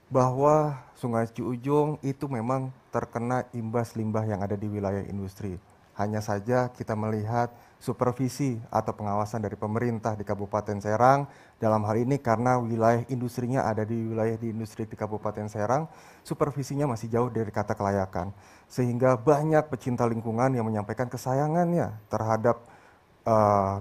bahwa Sungai Ciujung itu memang terkena imbas limbah yang ada di wilayah industri. Hanya saja kita melihat supervisi atau pengawasan dari pemerintah di Kabupaten Serang, dalam hal ini karena wilayah industrinya ada di wilayah di industri di Kabupaten Serang, supervisinya masih jauh dari kata kelayakan. Sehingga banyak pecinta lingkungan yang menyampaikan kesayangannya terhadap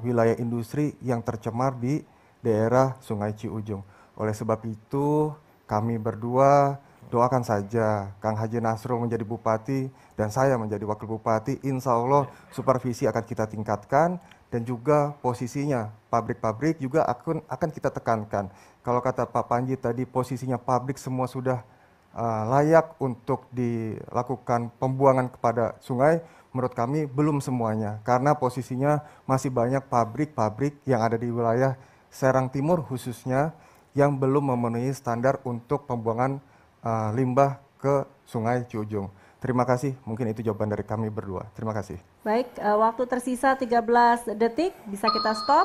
wilayah industri yang tercemar di daerah Sungai Ciujung. Oleh sebab itu, kami berdua doakan saja Kang Haji Nasrul menjadi bupati dan saya menjadi wakil bupati. Insya Allah supervisi akan kita tingkatkan dan juga posisinya pabrik-pabrik juga akan kita tekankan. Kalau kata Pak Panji tadi, posisinya pabrik semua sudah layak untuk dilakukan pembuangan kepada sungai. Menurut kami belum semuanya, karena posisinya masih banyak pabrik-pabrik yang ada di wilayah Serang Timur khususnya yang belum memenuhi standar untuk pembuangan limbah ke Sungai Ciujung. Terima kasih, mungkin itu jawaban dari kami berdua. Terima kasih. Baik, waktu tersisa 13 detik, bisa kita stop.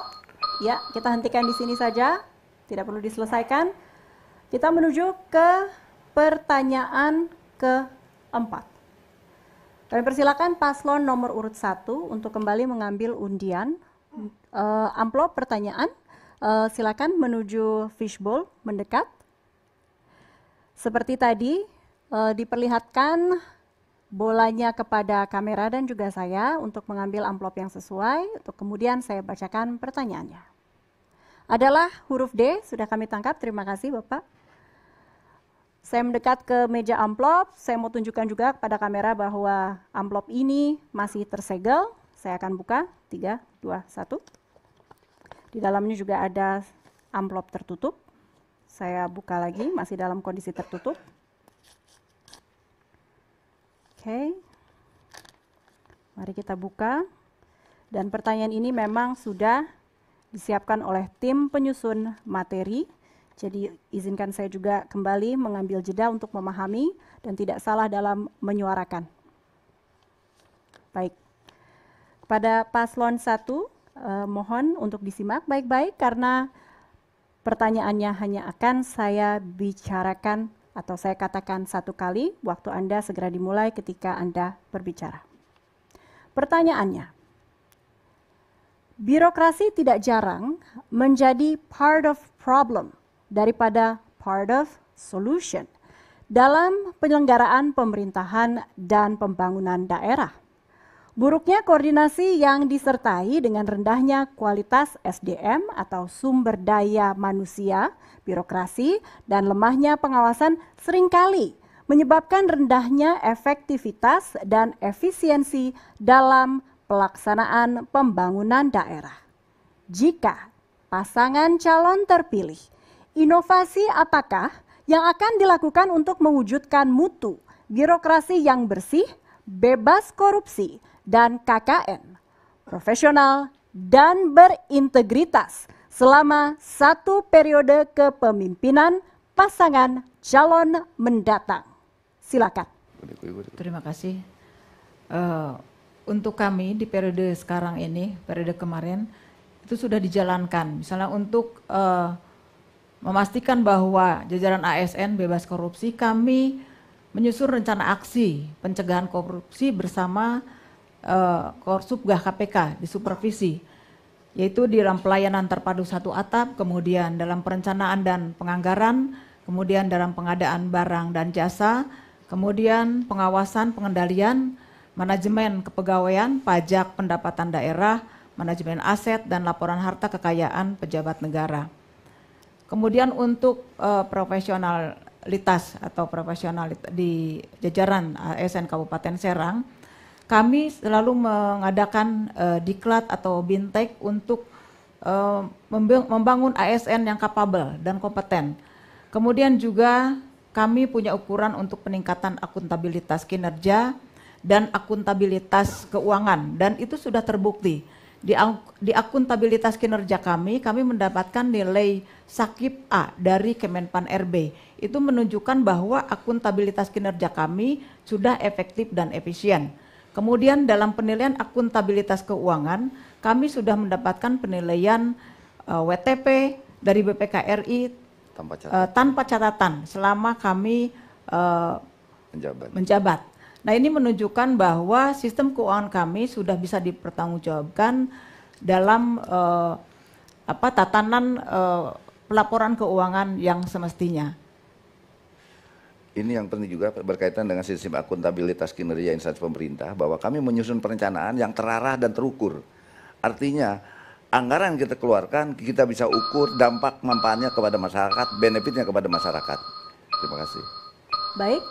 Ya, kita hentikan di sini saja, tidak perlu diselesaikan. Kita menuju ke pertanyaan keempat. Kami persilakan paslon nomor urut 1 untuk kembali mengambil undian. Amplop pertanyaan, silakan menuju fishbowl mendekat. Seperti tadi, diperlihatkan bolanya kepada kamera dan juga saya untuk mengambil amplop yang sesuai, untuk kemudian saya bacakan pertanyaannya. Adalah huruf D, sudah kami tangkap, terima kasih Bapak. Saya mendekat ke meja amplop, saya mau tunjukkan juga kepada kamera bahwa amplop ini masih tersegel. Saya akan buka, 3, 2, 1. Di dalamnya juga ada amplop tertutup. Saya buka lagi, masih dalam kondisi tertutup. Oke, mari kita buka. Dan pertanyaan ini memang sudah disiapkan oleh tim penyusun materi. Jadi izinkan saya juga kembali mengambil jeda untuk memahami dan tidak salah dalam menyuarakan. Baik, pada paslon 1 mohon untuk disimak baik-baik karena pertanyaannya hanya akan saya bicarakan atau saya katakan 1 kali, waktu Anda segera dimulai ketika Anda berbicara. Pertanyaannya, birokrasi tidak jarang menjadi part of problem daripada part of solution dalam penyelenggaraan pemerintahan dan pembangunan daerah. Buruknya koordinasi yang disertai dengan rendahnya kualitas SDM atau sumber daya manusia, birokrasi, dan lemahnya pengawasan seringkali menyebabkan rendahnya efektivitas dan efisiensi dalam pelaksanaan pembangunan daerah. Jika pasangan calon terpilih, inovasi apakah yang akan dilakukan untuk mewujudkan mutu, birokrasi yang bersih, bebas korupsi, dan KKN, profesional dan berintegritas selama 1 periode kepemimpinan pasangan calon mendatang. Silakan. Terima kasih. Untuk kami di periode sekarang ini, periode kemarin, itu sudah dijalankan. Misalnya untuk memastikan bahwa jajaran ASN bebas korupsi, kami menyusun rencana aksi pencegahan korupsi bersama Korsubgah KPK di supervisi, yaitu di dalam pelayanan terpadu satu atap, kemudian dalam perencanaan dan penganggaran, kemudian dalam pengadaan barang dan jasa, kemudian pengawasan pengendalian, manajemen kepegawaian, pajak pendapatan daerah, manajemen aset, dan laporan harta kekayaan pejabat negara. Kemudian untuk profesionalitas atau profesional di jajaran ASN Kabupaten Serang, kami selalu mengadakan diklat atau bintek untuk membangun ASN yang kapabel dan kompeten. Kemudian juga kami punya ukuran untuk peningkatan akuntabilitas kinerja dan akuntabilitas keuangan, dan itu sudah terbukti. Di akuntabilitas kinerja kami mendapatkan nilai Sakip A dari Kemenpan RB. Itu menunjukkan bahwa akuntabilitas kinerja kami sudah efektif dan efisien. Kemudian dalam penilaian akuntabilitas keuangan, kami sudah mendapatkan penilaian WTP dari BPKRI tanpa catatan selama kami menjabat. Nah, ini menunjukkan bahwa sistem keuangan kami sudah bisa dipertanggungjawabkan dalam tatanan pelaporan keuangan yang semestinya. Ini yang penting juga berkaitan dengan sistem akuntabilitas kinerja instansi pemerintah, bahwa kami menyusun perencanaan yang terarah dan terukur. Artinya anggaran yang kita keluarkan kita bisa ukur dampak manfaatnya kepada masyarakat, benefitnya kepada masyarakat. Terima kasih. Baik.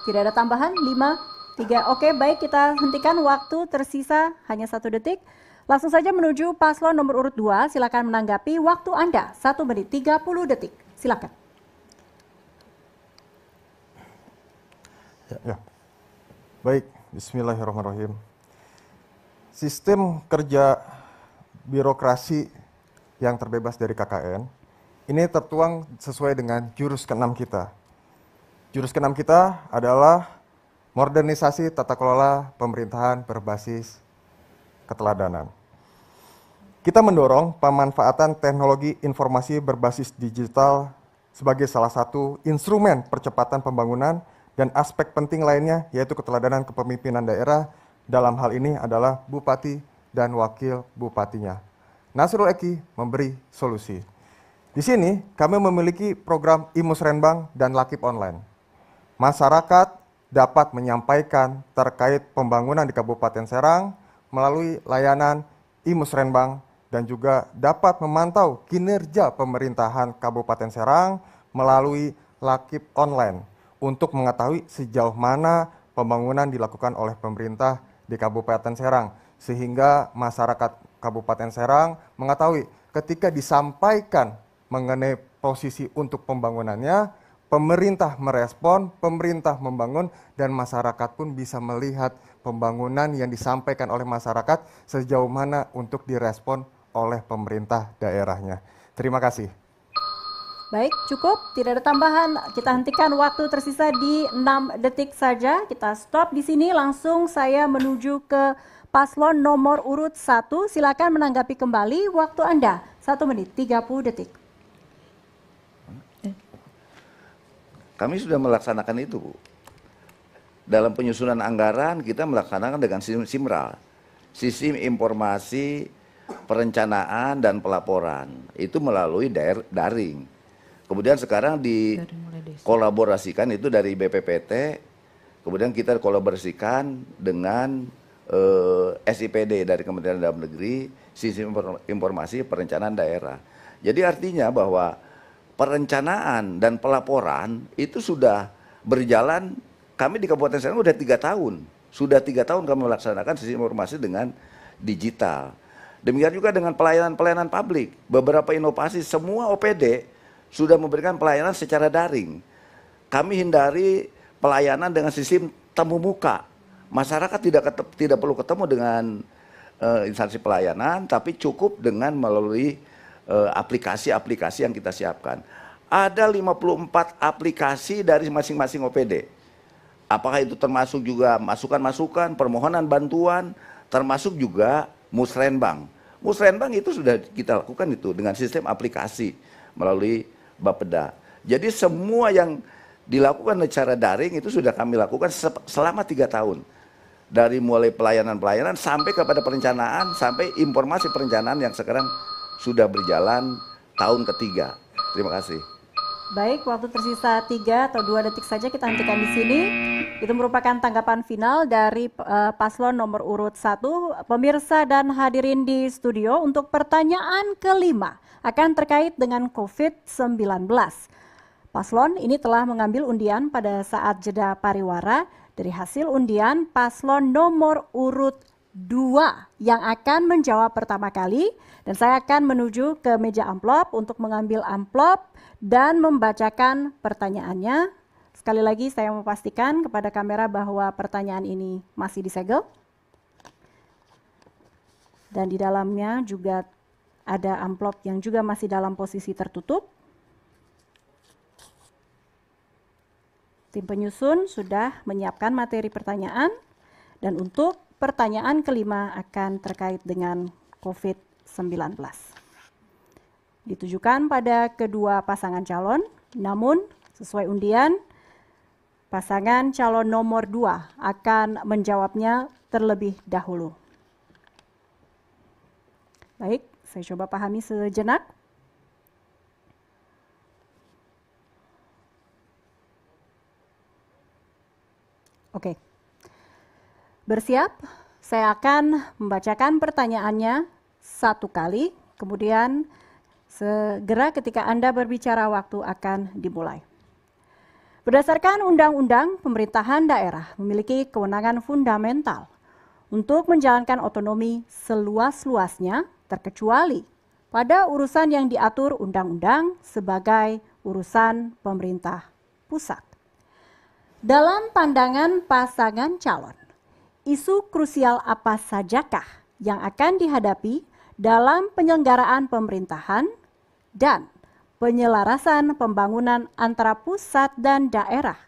Tidak ada tambahan, 5, 3. Oke, baik, kita hentikan, waktu tersisa hanya 1 detik. Langsung saja menuju paslon nomor urut 2, silakan menanggapi, waktu Anda 1 menit 30 detik. Silakan. Ya. Baik, bismillahirrahmanirrahim. Sistem kerja birokrasi yang terbebas dari KKN, ini tertuang sesuai dengan jurus ke-6 kita. Jurus ke-6 kita adalah modernisasi tata kelola pemerintahan berbasis keteladanan. Kita mendorong pemanfaatan teknologi informasi berbasis digital sebagai salah satu instrumen percepatan pembangunan dan aspek penting lainnya yaitu keteladanan kepemimpinan daerah, dalam hal ini adalah bupati dan wakil bupatinya. Nasrul Eki memberi solusi. Di sini kami memiliki program Imusrenbang dan Lakip Online. Masyarakat dapat menyampaikan terkait pembangunan di Kabupaten Serang melalui layanan Imusrenbang dan juga dapat memantau kinerja pemerintahan Kabupaten Serang melalui Lakip Online untuk mengetahui sejauh mana pembangunan dilakukan oleh pemerintah di Kabupaten Serang, sehingga masyarakat Kabupaten Serang mengetahui ketika disampaikan mengenai posisi untuk pembangunannya, pemerintah merespon, pemerintah membangun, dan masyarakat pun bisa melihat pembangunan yang disampaikan oleh masyarakat sejauh mana untuk direspon oleh pemerintah daerahnya. Terima kasih. Baik, cukup. Tidak ada tambahan. Kita hentikan, waktu tersisa di 6 detik saja. Kita stop di sini. Langsung saya menuju ke paslon nomor urut 1. Silakan menanggapi kembali. Waktu Anda 1 menit 30 detik. Kami sudah melaksanakan itu, Bu. Dalam penyusunan anggaran kita melaksanakan dengan sistem SIMRAL, sistem informasi perencanaan dan pelaporan, itu melalui daring. Kemudian sekarang dikolaborasikan itu dari BPPT, kemudian kita kolaborasikan dengan SIPD dari Kementerian Dalam Negeri, sistem informasi perencanaan daerah. Jadi artinya bahwa perencanaan dan pelaporan itu sudah berjalan. Kami di Kabupaten Serang sudah 3 tahun. Sudah 3 tahun kami melaksanakan sistem informasi dengan digital. Demikian juga dengan pelayanan publik. Beberapa inovasi, semua OPD sudah memberikan pelayanan secara daring. Kami hindari pelayanan dengan sistem temu muka. Masyarakat tidak perlu ketemu dengan instansi pelayanan, tapi cukup dengan melalui aplikasi-aplikasi yang kita siapkan. Ada 54 aplikasi dari masing-masing OPD. Apakah itu termasuk juga masukan-masukan, permohonan bantuan, termasuk juga musrenbang. Musrenbang itu sudah kita lakukan itu dengan sistem aplikasi melalui Bapeda. Jadi semua yang dilakukan secara daring itu sudah kami lakukan selama 3 tahun. Dari mulai pelayanan-pelayanan sampai kepada perencanaan, sampai informasi perencanaan yang sekarang sudah berjalan tahun ketiga. Terima kasih. Baik, waktu tersisa 3 atau 2 detik saja kita hentikan di sini. Itu merupakan tanggapan final dari paslon nomor urut 1. Pemirsa dan hadirin di studio, untuk pertanyaan kelima akan terkait dengan COVID-19. Paslon ini telah mengambil undian pada saat jeda pariwara. Dari hasil undian, paslon nomor urut 2 yang akan menjawab pertama kali, dan saya akan menuju ke meja amplop untuk mengambil amplop dan membacakan pertanyaannya. Sekali lagi saya memastikan kepada kamera bahwa pertanyaan ini masih disegel. Dan di dalamnya juga ada amplop yang juga masih dalam posisi tertutup. Tim penyusun sudah menyiapkan materi pertanyaan, dan untuk pertanyaan kelima akan terkait dengan COVID-19. Ditujukan pada kedua pasangan calon, namun sesuai undian, pasangan calon nomor 2 akan menjawabnya terlebih dahulu. Baik, saya coba pahami sejenak. Oke. Bersiap, saya akan membacakan pertanyaannya 1 kali, kemudian segera ketika Anda berbicara waktu akan dimulai. Berdasarkan Undang-Undang Pemerintahan Daerah memiliki kewenangan fundamental untuk menjalankan otonomi seluas-luasnya, terkecuali pada urusan yang diatur undang-undang sebagai urusan pemerintah pusat. Dalam pandangan pasangan calon, isu krusial apa sajakah yang akan dihadapi dalam penyelenggaraan pemerintahan dan penyelarasan pembangunan antara pusat dan daerah,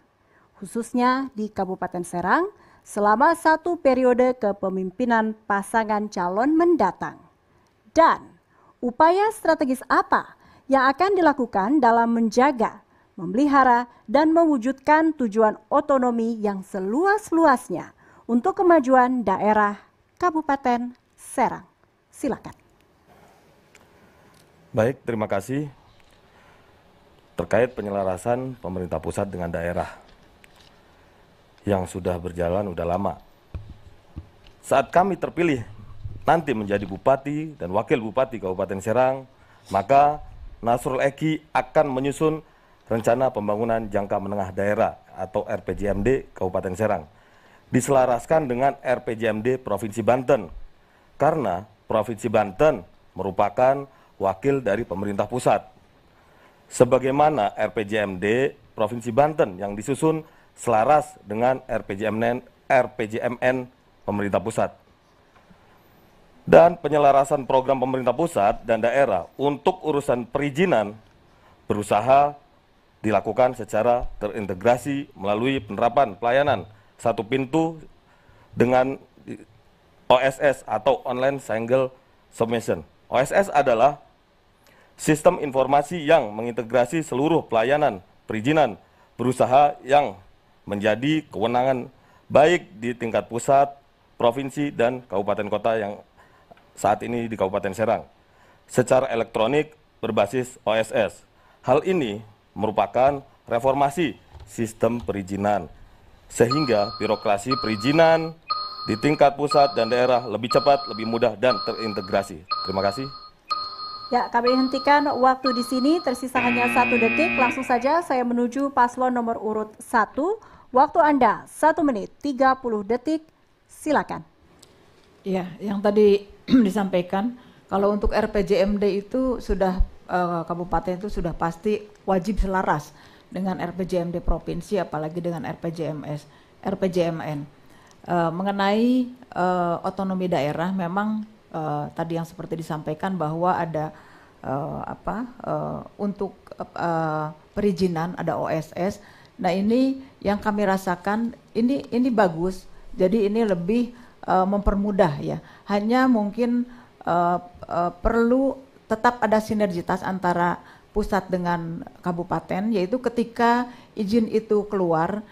khususnya di Kabupaten Serang selama 1 periode kepemimpinan pasangan calon mendatang? Dan upaya strategis apa yang akan dilakukan dalam menjaga, memelihara, dan mewujudkan tujuan otonomi yang seluas-luasnya untuk kemajuan daerah Kabupaten Serang? Silakan. Baik, terima kasih. Terkait penyelarasan pemerintah pusat dengan daerah yang sudah berjalan sudah lama. Saat kami terpilih nanti menjadi Bupati dan Wakil Bupati Kabupaten Serang, maka Nasrul Eki akan menyusun Rencana Pembangunan Jangka Menengah Daerah atau RPJMD Kabupaten Serang, diselaraskan dengan RPJMD Provinsi Banten, karena Provinsi Banten merupakan wakil dari pemerintah pusat. Sebagaimana RPJMD Provinsi Banten yang disusun selaras dengan RPJMN pemerintah pusat. Dan penyelarasan program pemerintah pusat dan daerah untuk urusan perizinan berusaha dilakukan secara terintegrasi melalui penerapan pelayanan 1 pintu dengan OSS atau Online Single Submission. OSS adalah sistem informasi yang mengintegrasi seluruh pelayanan perizinan berusaha yang menjadi kewenangan baik di tingkat pusat, provinsi, dan kabupaten kota yang saat ini di Kabupaten Serang secara elektronik berbasis OSS. Hal ini merupakan reformasi sistem perizinan, sehingga birokrasi perizinan di tingkat pusat dan daerah lebih cepat, lebih mudah, dan terintegrasi. Terima kasih. Ya, kami hentikan waktu di sini, tersisa hanya 1 detik. Langsung saja saya menuju paslon nomor urut 1. Waktu Anda 1 menit 30 detik, silakan. Ya, yang tadi disampaikan, kalau untuk RPJMD itu sudah kabupaten itu sudah pasti wajib selaras dengan RPJMD provinsi, apalagi dengan RPJMN. Mengenai otonomi daerah, memang tadi yang seperti disampaikan bahwa ada untuk perizinan ada OSS. Nah, ini yang kami rasakan ini bagus. Jadi ini lebih mempermudah ya. Hanya mungkin perlu tetap ada sinergitas antara pusat dengan kabupaten, yaitu ketika izin itu keluar,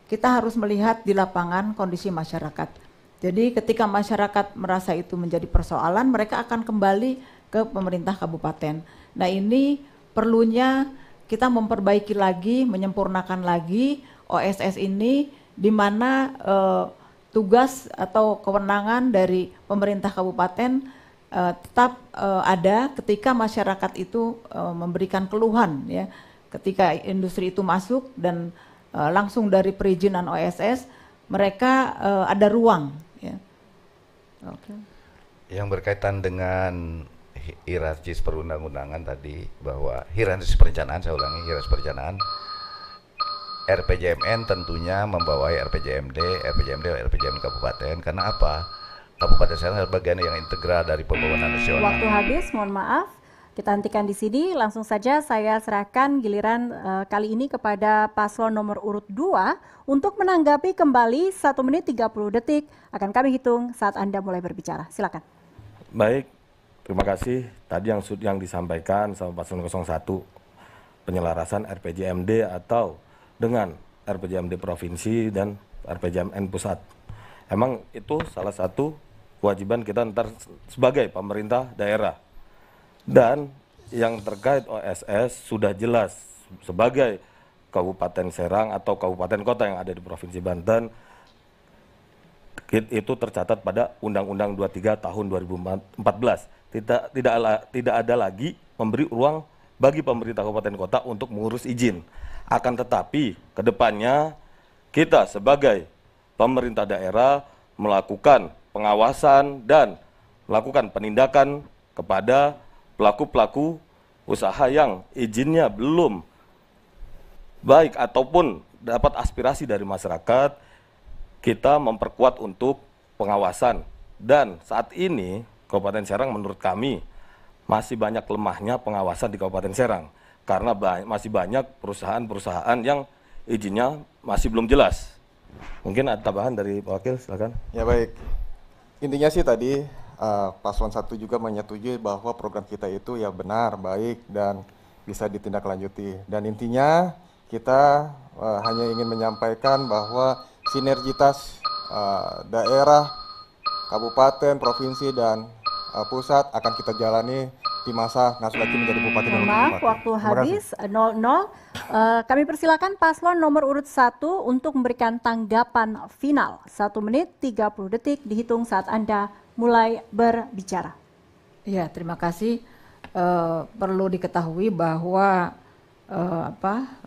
kita harus melihat di lapangan kondisi masyarakat. Jadi ketika masyarakat merasa itu menjadi persoalan, mereka akan kembali ke pemerintah kabupaten. Nah, ini perlunya kita memperbaiki lagi, menyempurnakan lagi OSS ini, di mana tugas atau kewenangan dari pemerintah kabupaten tetap ada ketika masyarakat itu memberikan keluhan ya. Ketika industri itu masuk dan langsung dari perizinan OSS, mereka ada ruang ya. Okay. Yang berkaitan dengan hierarkis perundang-undangan tadi, bahwa hierarkis perencanaan, saya ulangi, hierarkis perencanaan, RPJMN tentunya membawai RPJMD, RPJM Kabupaten. Karena apa? Kabupaten Serang adalah bagian yang integral dari pembangunan nasional. Waktu habis, mohon maaf. Kita hentikan di sini. Langsung saja saya serahkan giliran kali ini kepada paslon nomor urut 2 untuk menanggapi kembali 1 menit 30 detik. Akan kami hitung saat Anda mulai berbicara. Silakan. Baik, terima kasih. Tadi yang disampaikan sama paslon 01, penyelarasan RPJMD atau dengan RPJMD provinsi dan RPJMN pusat. Emang itu salah satu kewajiban kita ntar sebagai pemerintah daerah. Dan yang terkait OSS sudah jelas sebagai Kabupaten Serang atau kabupaten kota yang ada di Provinsi Banten, itu tercatat pada Undang-Undang 23 tahun 2014. Tidak ada lagi memberi ruang bagi pemerintah kabupaten kota untuk mengurus izin. Akan tetapi kedepannya kita sebagai pemerintah daerah melakukan pengawasan dan melakukan penindakan kepada pelaku-pelaku usaha yang izinnya belum baik ataupun dapat aspirasi dari masyarakat. Kita memperkuat untuk pengawasan, dan saat ini Kabupaten Serang menurut kami masih banyak lemahnya pengawasan di Kabupaten Serang karena masih banyak perusahaan-perusahaan yang izinnya masih belum jelas. Mungkin ada tambahan dari Pak Wakil, silakan. Ya baik, intinya sih tadi paslon 1 juga menyetujui bahwa program kita itu ya benar, baik, dan bisa ditindaklanjuti. Dan intinya kita hanya ingin menyampaikan bahwa sinergitas daerah, kabupaten, provinsi, dan pusat akan kita jalani di masa Nasrullah menjadi bupati dan Maaf, bupati. waktu habis 00. Kami persilakan paslon nomor urut 1 untuk memberikan tanggapan final. 1 menit 30 detik dihitung saat Anda mulai berbicara. Ya, terima kasih. Perlu diketahui bahwa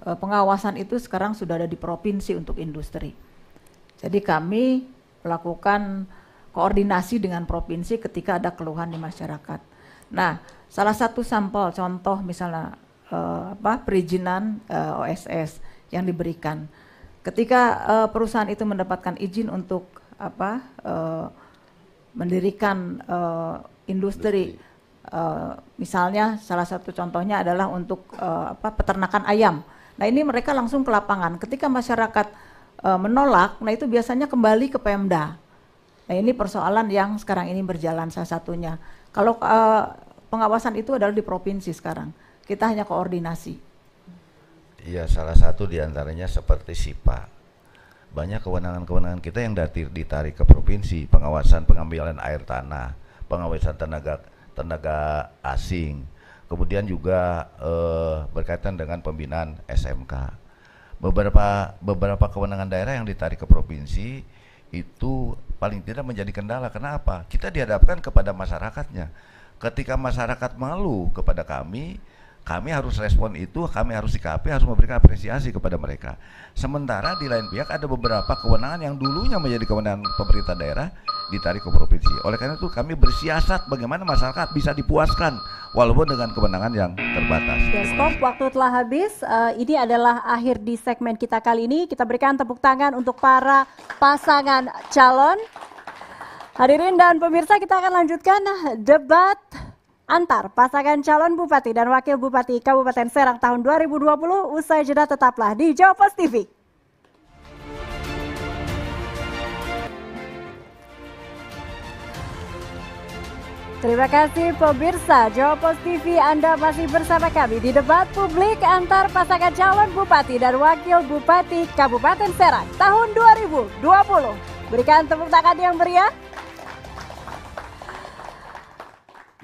pengawasan itu sekarang sudah ada di provinsi untuk industri. Jadi kami melakukan koordinasi dengan provinsi ketika ada keluhan di masyarakat. Nah, salah satu sampel contoh misalnya perizinan OSS yang diberikan. Ketika perusahaan itu mendapatkan izin untuk mendirikan industri, misalnya salah satu contohnya adalah untuk peternakan ayam. Nah, ini mereka langsung ke lapangan. Ketika masyarakat menolak, nah itu biasanya kembali ke Pemda. Nah, ini persoalan yang sekarang ini berjalan salah satunya. Kalau pengawasan itu adalah di provinsi sekarang, kita hanya koordinasi. Iya, salah satu diantaranya seperti SIPA. Banyak kewenangan-kewenangan kita yang ditarik ke provinsi, pengawasan pengambilan air tanah, pengawasan tenaga asing, kemudian juga berkaitan dengan pembinaan SMK. Beberapa kewenangan daerah yang ditarik ke provinsi itu paling tidak menjadi kendala. Kenapa? Kita dihadapkan kepada masyarakatnya. Ketika masyarakat malu kepada kami kami harus respon itu, kami harus sikapi, harus memberikan apresiasi kepada mereka. Sementara di lain pihak ada beberapa kewenangan yang dulunya menjadi kewenangan pemerintah daerah ditarik ke provinsi. Oleh karena itu kami bersiasat bagaimana masyarakat bisa dipuaskan walaupun dengan kewenangan yang terbatas. Ya, stop, waktu telah habis. Ini adalah akhir di segmen kita kali ini. Kita berikan tepuk tangan untuk para pasangan calon. Hadirin dan pemirsa, kita akan lanjutkan debat antar pasangan calon Bupati dan Wakil Bupati Kabupaten Serang tahun 2020. Usai jeda tetaplah di Jawa Pos TV. Terima kasih pemirsa Jawa Pos TV, Anda masih bersama kami di debat publik antar pasangan calon Bupati dan Wakil Bupati Kabupaten Serang tahun 2020. Berikan tepuk tangan yang meriah.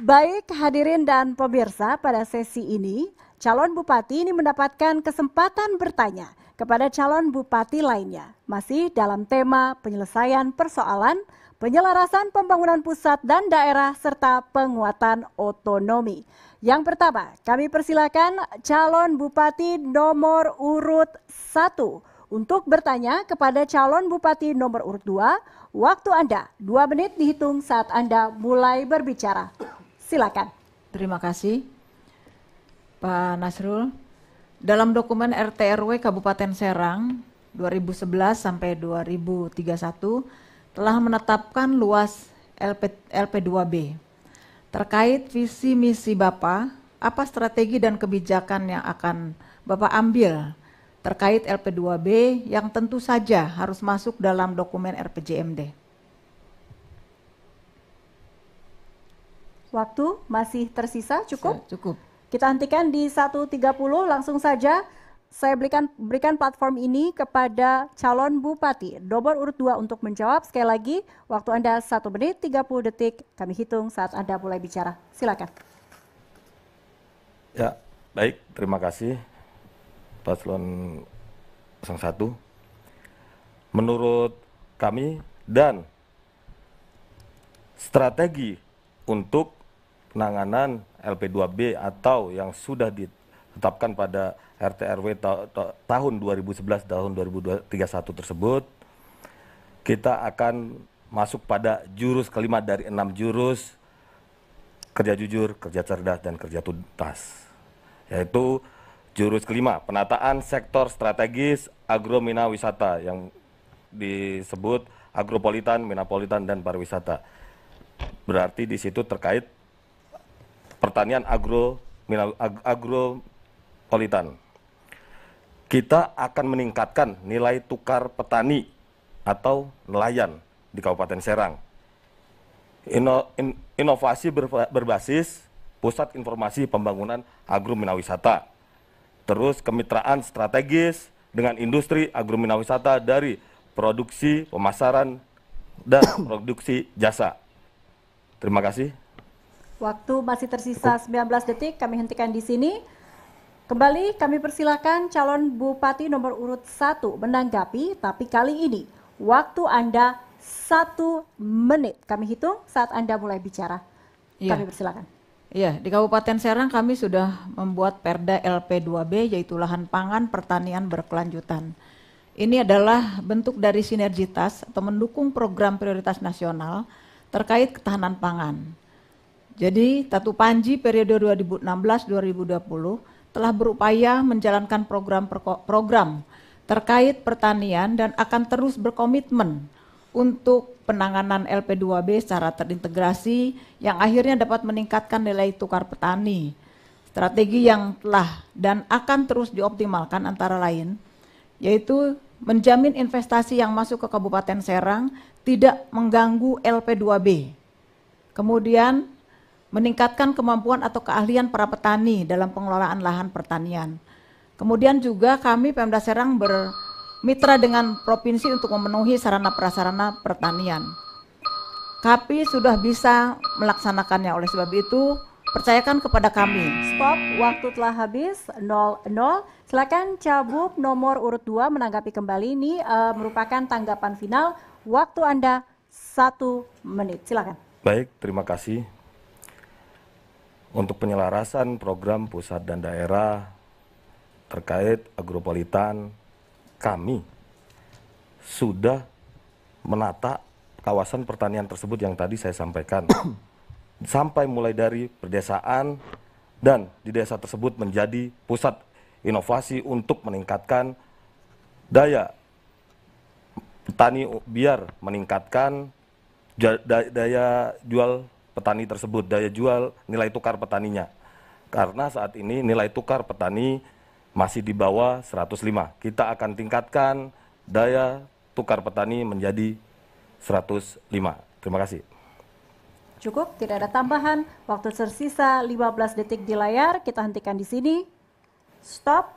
Baik hadirin dan pemirsa, pada sesi ini calon bupati ini mendapatkan kesempatan bertanya kepada calon bupati lainnya. Masih dalam tema penyelesaian persoalan, penyelarasan pembangunan pusat dan daerah, serta penguatan otonomi. Yang pertama, kami persilakan calon bupati nomor urut 1 untuk bertanya kepada calon bupati nomor urut 2. Waktu Anda 2 menit dihitung saat Anda mulai berbicara. Silakan. Terima kasih, Pak Nasrul. Dalam dokumen RT/RW Kabupaten Serang 2011 sampai 2031 telah menetapkan luas LP2B. Terkait visi misi Bapak, apa strategi dan kebijakan yang akan Bapak ambil terkait LP2B yang tentu saja harus masuk dalam dokumen RPJMD? Waktu masih tersisa, cukup? Cukup. Kita hentikan di 1.30, langsung saja saya berikan platform ini kepada calon bupati nomor urut 2 untuk menjawab. Sekali lagi, waktu Anda 1 menit 30 detik, kami hitung saat Anda mulai bicara. Silakan. Ya, baik, terima kasih Paslon 01. Menurut kami dan strategi untuk penanganan LP2B atau yang sudah ditetapkan pada RT/RW tahun 2011 tahun 2031 tersebut, kita akan masuk pada jurus kelima dari 6 jurus: kerja jujur, kerja cerdas, dan kerja tuntas. Yaitu jurus kelima, penataan sektor strategis agro mina wisata yang disebut agropolitan, minapolitan, dan pariwisata. Berarti di situ terkait pertanian agropolitan. Kita akan meningkatkan nilai tukar petani atau nelayan di Kabupaten Serang. Inovasi berbasis pusat informasi pembangunan agro-minawisata. Terus kemitraan strategis dengan industri agro-minawisata dari produksi, pemasaran, dan produksi jasa. Terima kasih. Waktu masih tersisa 19 detik, kami hentikan di sini. Kembali kami persilakan calon bupati nomor urut 1 menanggapi, tapi kali ini waktu Anda 1 menit. Kami hitung saat Anda mulai bicara. Iya. Kami persilakan. Iya, di Kabupaten Serang kami sudah membuat Perda LP2B, yaitu lahan pangan pertanian berkelanjutan. Ini adalah bentuk dari sinergitas atau mendukung program prioritas nasional terkait ketahanan pangan. Jadi Tatu Panji periode 2016-2020 telah berupaya menjalankan program terkait pertanian dan akan terus berkomitmen untuk penanganan LP2B secara terintegrasi yang akhirnya dapat meningkatkan nilai tukar petani. Strategi yang telah dan akan terus dioptimalkan antara lain yaitu menjamin investasi yang masuk ke Kabupaten Serang tidak mengganggu LP2B. Kemudian meningkatkan kemampuan atau keahlian para petani dalam pengelolaan lahan pertanian. Kemudian juga kami Pemda Serang bermitra dengan provinsi untuk memenuhi sarana prasarana pertanian. Kami sudah bisa melaksanakannya, oleh sebab itu percayakan kepada kami. Stop, waktu telah habis, 0-0. Silakan Cabup nomor urut 2 menanggapi kembali. Ini merupakan tanggapan final. Waktu Anda 1 menit, silakan. Baik, terima kasih. untuk penyelarasan program pusat dan daerah terkait agropolitan, kami sudah menata kawasan pertanian tersebut yang tadi saya sampaikan. Sampai mulai dari perdesaan dan di desa tersebut menjadi pusat inovasi untuk meningkatkan daya petani biar meningkatkan daya jual petani tersebut, daya jual nilai tukar petaninya. Karena saat ini nilai tukar petani masih di bawah 105. Kita akan tingkatkan daya tukar petani menjadi 105. Terima kasih. Cukup, tidak ada tambahan. Waktu tersisa 15 detik di layar, kita hentikan di sini. Stop.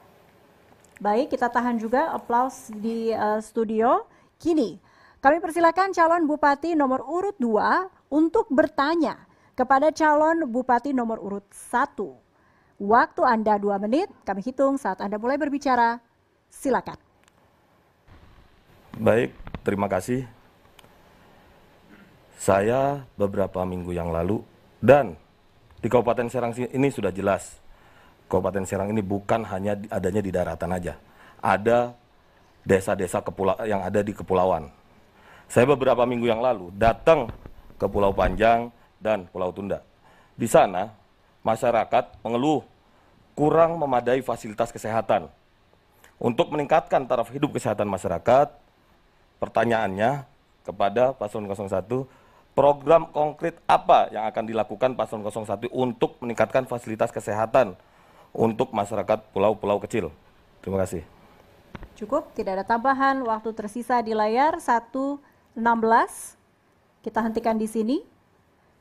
Baik, kita tahan juga aplaus di studio. Kini, kami persilakan calon Bupati nomor urut 2 untuk bertanya kepada calon Bupati nomor urut 1. Waktu Anda 2 menit, kami hitung saat Anda mulai berbicara. Silakan. Baik, terima kasih. Saya beberapa minggu yang lalu, dan di Kabupaten Serang ini sudah jelas, Kabupaten Serang ini bukan hanya adanya di daratan aja. Ada desa-desa yang ada di kepulauan. Saya beberapa minggu yang lalu datang ke Pulau Panjang dan Pulau Tunda. Di sana, masyarakat mengeluh kurang memadai fasilitas kesehatan. Untuk meningkatkan taraf hidup kesehatan masyarakat, pertanyaannya kepada Paslon 01, program konkret apa yang akan dilakukan Paslon 01 untuk meningkatkan fasilitas kesehatan untuk masyarakat pulau-pulau kecil? Terima kasih. Cukup, tidak ada tambahan. Waktu tersisa di layar 1:16. Kita hentikan di sini.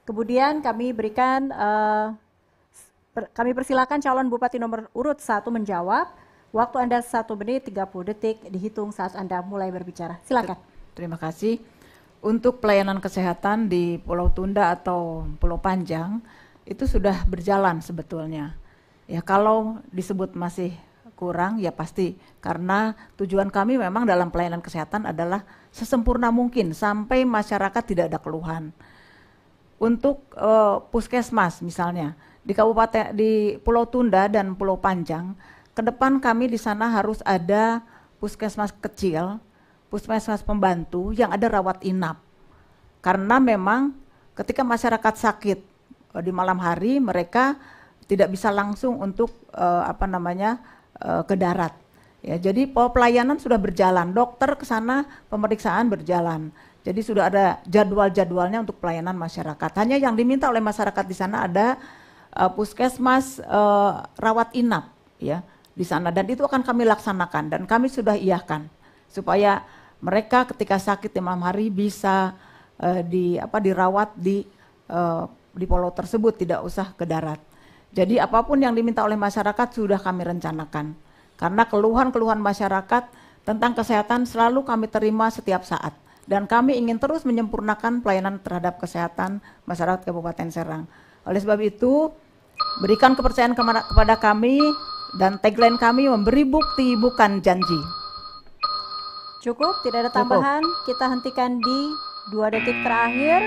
Kemudian kami berikan, kami persilakan calon Bupati nomor urut 1 menjawab. Waktu Anda 1 menit 30 detik dihitung saat Anda mulai berbicara. Silakan. Terima kasih. Untuk pelayanan kesehatan di Pulau Tunda atau Pulau Panjang itu sudah berjalan sebetulnya. Ya kalau disebut masih kurang ya pasti, karena tujuan kami memang dalam pelayanan kesehatan adalah sesempurna mungkin sampai masyarakat tidak ada keluhan. Untuk puskesmas misalnya di Pulau Tunda dan Pulau Panjang, ke depan kami di sana harus ada puskesmas kecil, puskesmas pembantu yang ada rawat inap. Karena memang ketika masyarakat sakit di malam hari, mereka tidak bisa langsung untuk ke darat. Ya, jadi pelayanan sudah berjalan, dokter ke sana, pemeriksaan berjalan. Jadi sudah ada jadwal-jadwalnya untuk pelayanan masyarakat. Hanya yang diminta oleh masyarakat di sana ada puskesmas rawat inap, ya di sana, dan itu akan kami laksanakan dan kami sudah iyakan supaya mereka ketika sakit di malam hari bisa dirawat di pulau tersebut, tidak usah ke darat. Jadi apapun yang diminta oleh masyarakat sudah kami rencanakan. Karena keluhan-keluhan masyarakat tentang kesehatan selalu kami terima setiap saat. Dan kami ingin terus menyempurnakan pelayanan terhadap kesehatan masyarakat Kabupaten Serang. Oleh sebab itu, berikan kepercayaan kepada kami dan tagline kami memberi bukti bukan janji. Cukup, tidak ada tambahan. Kita hentikan di 2 detik terakhir.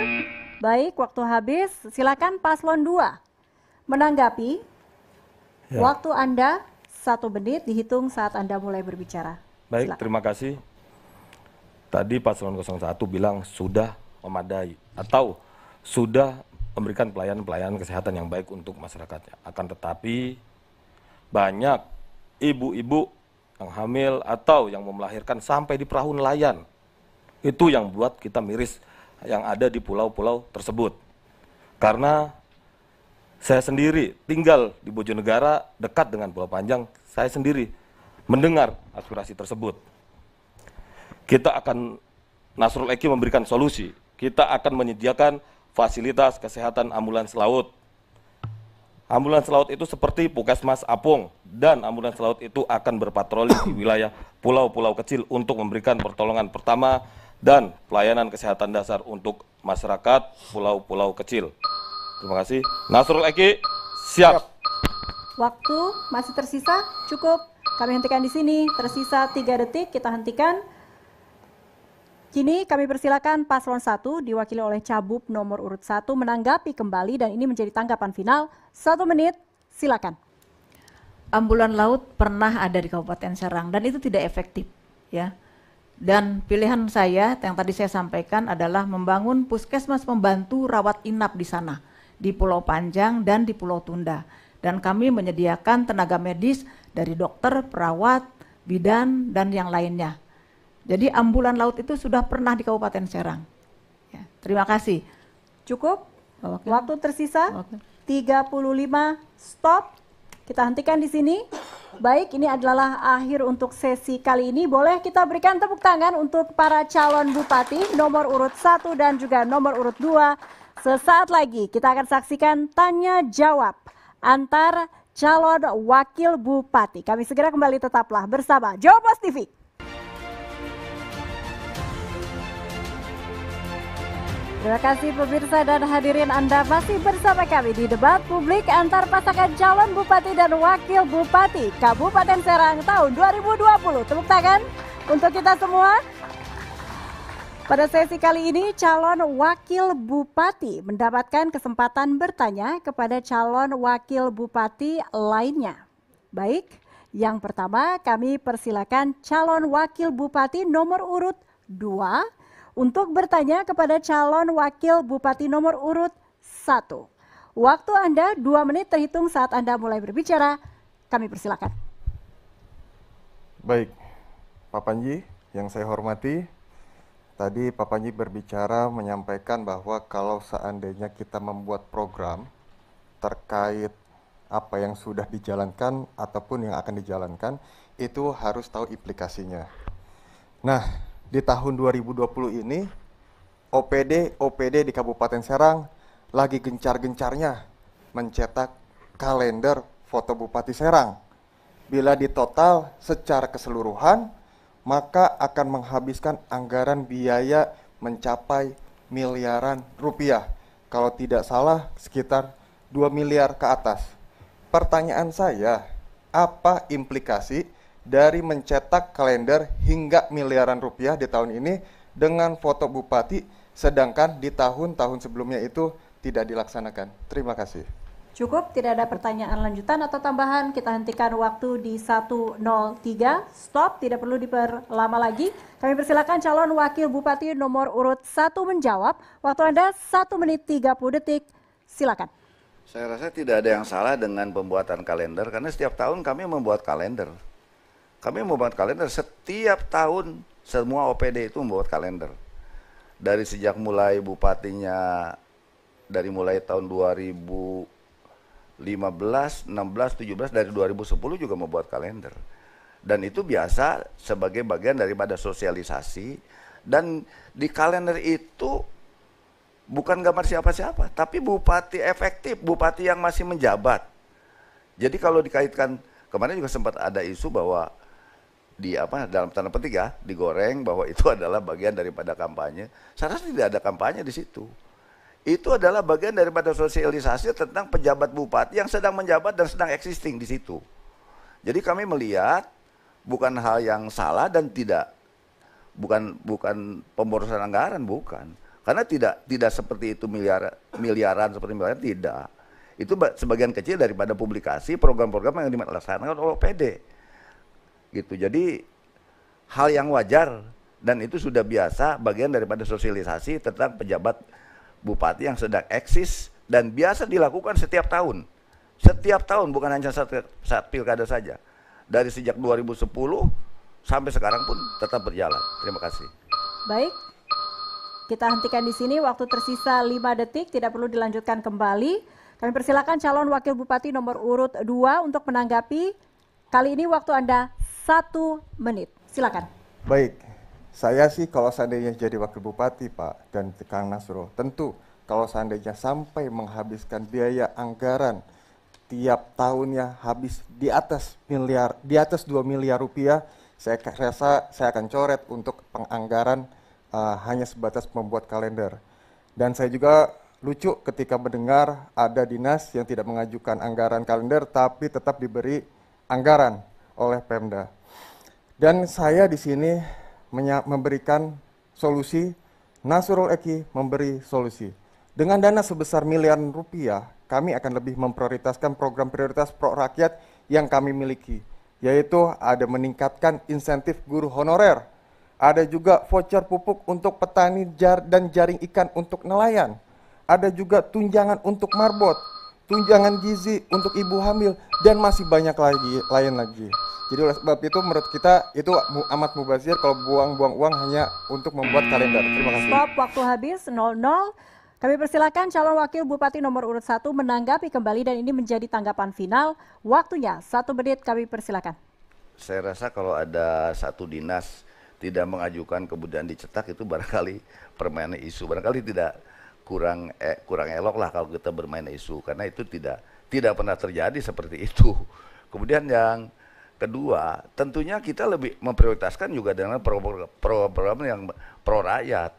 Baik, waktu habis. Silakan Paslon 2 menanggapi. Ya. Waktu Anda 1 menit dihitung saat Anda mulai berbicara. Baik, silakan. Terima kasih. Tadi Paslon 01 bilang sudah memadai atau sudah memberikan pelayanan kesehatan yang baik untuk masyarakatnya. Akan tetapi banyak ibu-ibu yang hamil atau yang mau melahirkan sampai di perahu nelayan. Itu yang buat kita miris yang ada di pulau-pulau tersebut. Karena saya sendiri tinggal di Bojonegara dekat dengan Pulau Panjang, saya sendiri mendengar aspirasi tersebut. Kita akan, Nasrul Eki memberikan solusi, kita akan menyediakan fasilitas kesehatan ambulans laut. Ambulans laut itu seperti Puskesmas Apung, dan ambulans laut itu akan berpatroli di wilayah pulau-pulau kecil untuk memberikan pertolongan pertama dan pelayanan kesehatan dasar untuk masyarakat pulau-pulau kecil. Terima kasih. Nasrul Eki, siap. Waktu masih tersisa, cukup. Kami hentikan di sini. Tersisa 3 detik, kita hentikan. Kini kami persilakan paslon 1 diwakili oleh Cabup nomor urut 1 menanggapi kembali dan ini menjadi tanggapan final. 1 menit, silakan. Ambulan laut pernah ada di Kabupaten Serang dan itu tidak efektif, ya. Dan pilihan saya yang tadi saya sampaikan adalah membangun puskesmas pembantu rawat inap di sana, di Pulau Panjang dan di Pulau Tunda. Dan kami menyediakan tenaga medis dari dokter, perawat, bidan, dan yang lainnya. Jadi ambulan laut itu sudah pernah di Kabupaten Serang. Ya, terima kasih. Cukup? Waktu tersisa 35, stop. Kita hentikan di sini. Baik, ini adalah akhir untuk sesi kali ini. Boleh kita berikan tepuk tangan untuk para calon bupati nomor urut 1 dan juga nomor urut 2. Sesaat lagi kita akan saksikan tanya jawab antar calon wakil bupati. Kami segera kembali, tetaplah bersama Jawa Post TV. Terima kasih pemirsa dan hadirin, Anda masih bersama kami di debat publik antar pasangan calon bupati dan wakil bupati Kabupaten Serang tahun 2020. Tepuk tangan untuk kita semua. Pada sesi kali ini calon wakil bupati mendapatkan kesempatan bertanya kepada calon wakil bupati lainnya. Baik, yang pertama kami persilakan calon wakil bupati nomor urut 2 untuk bertanya kepada calon wakil bupati nomor urut 1. Waktu Anda 2 menit terhitung saat Anda mulai berbicara. Kami persilakan. Baik, Pak Panji yang saya hormati, tadi Pak Panji berbicara menyampaikan bahwa kalau seandainya kita membuat program terkait apa yang sudah dijalankan ataupun yang akan dijalankan, itu harus tahu implikasinya. Nah, di tahun 2020 ini, OPD di Kabupaten Serang lagi gencar-gencarnya mencetak kalender foto Bupati Serang. Bila ditotal secara keseluruhan, maka akan menghabiskan anggaran biaya mencapai miliaran rupiah. Kalau tidak salah, sekitar 2 miliar ke atas. Pertanyaan saya, apa implikasi dari mencetak kalender hingga miliaran rupiah di tahun ini dengan foto bupati, sedangkan di tahun-tahun sebelumnya itu tidak dilaksanakan? Terima kasih. Cukup, tidak ada pertanyaan lanjutan atau tambahan. Kita hentikan waktu di 1:03. Stop, tidak perlu diperlama lagi. Kami persilakan calon wakil bupati nomor urut 1 menjawab. Waktu Anda 1 menit 30 detik. Silakan. Saya rasa tidak ada yang salah dengan pembuatan kalender karena setiap tahun kami membuat kalender. Kami membuat kalender setiap tahun, semua OPD itu membuat kalender. Dari sejak mulai bupatinya, dari mulai tahun 2015, 16, 17, dari 2010 juga membuat kalender. Dan itu biasa sebagai bagian daripada sosialisasi. Dan di kalender itu bukan gambar siapa-siapa, tapi bupati efektif, bupati yang masih menjabat. Jadi kalau dikaitkan, kemarin juga sempat ada isu bahwa dalam tanda petik ya, digoreng bahwa itu adalah bagian daripada kampanye. Saya rasa tidak ada kampanye di situ. Itu adalah bagian daripada sosialisasi tentang pejabat bupati yang sedang menjabat dan sedang existing di situ. Jadi kami melihat bukan hal yang salah dan bukan pemborosan anggaran, bukan. Karena tidak seperti itu miliaran seperti miliaran, tidak. Itu sebagian kecil daripada publikasi program-program yang dilaksanakan oleh OPD. Gitu. Jadi hal yang wajar dan itu sudah biasa bagian daripada sosialisasi tentang pejabat bupati yang sedang eksis dan biasa dilakukan setiap tahun. Setiap tahun, bukan hanya saat pilkada saja. Dari sejak 2010 sampai sekarang pun tetap berjalan. Terima kasih. Baik. Kita hentikan di sini, waktu tersisa 5 detik, tidak perlu dilanjutkan kembali. Kami persilakan calon wakil bupati nomor urut 2 untuk menanggapi. Kali ini waktu Anda 1 menit. Silakan. Baik, saya sih kalau seandainya jadi wakil bupati Pak dan Kang Nasrul, tentu kalau seandainya sampai menghabiskan biaya anggaran tiap tahunnya habis di atas 2 miliar rupiah, saya rasa saya akan coret untuk penganggaran hanya sebatas membuat kalender. Dan saya juga lucu ketika mendengar ada dinas yang tidak mengajukan anggaran kalender tapi tetap diberi anggaran oleh Pemda. Dan saya di sini memberikan solusi, Nasrul Eki memberi solusi. Dengan dana sebesar miliaran rupiah, kami akan lebih memprioritaskan program prioritas pro rakyat yang kami miliki, yaitu ada meningkatkan insentif guru honorer, ada juga voucher pupuk untuk petani dan jaring ikan untuk nelayan, ada juga tunjangan untuk marbot, tunjangan gizi untuk ibu hamil, dan masih banyak lain lagi. Jadi oleh sebab itu menurut kita itu amat mubazir kalau buang-buang uang hanya untuk membuat kalender. Terima kasih. Stop, waktu habis 00. Kami persilakan calon wakil bupati nomor urut 1 menanggapi kembali dan ini menjadi tanggapan final. Waktunya 1 menit, kami persilakan. Saya rasa kalau ada satu dinas tidak mengajukan kemudian dicetak itu barangkali permainan isu, barangkali tidak kurang elok lah kalau kita bermain isu, karena itu tidak pernah terjadi seperti itu. Kemudian yang kedua, tentunya kita lebih memprioritaskan juga dengan program yang pro rakyat.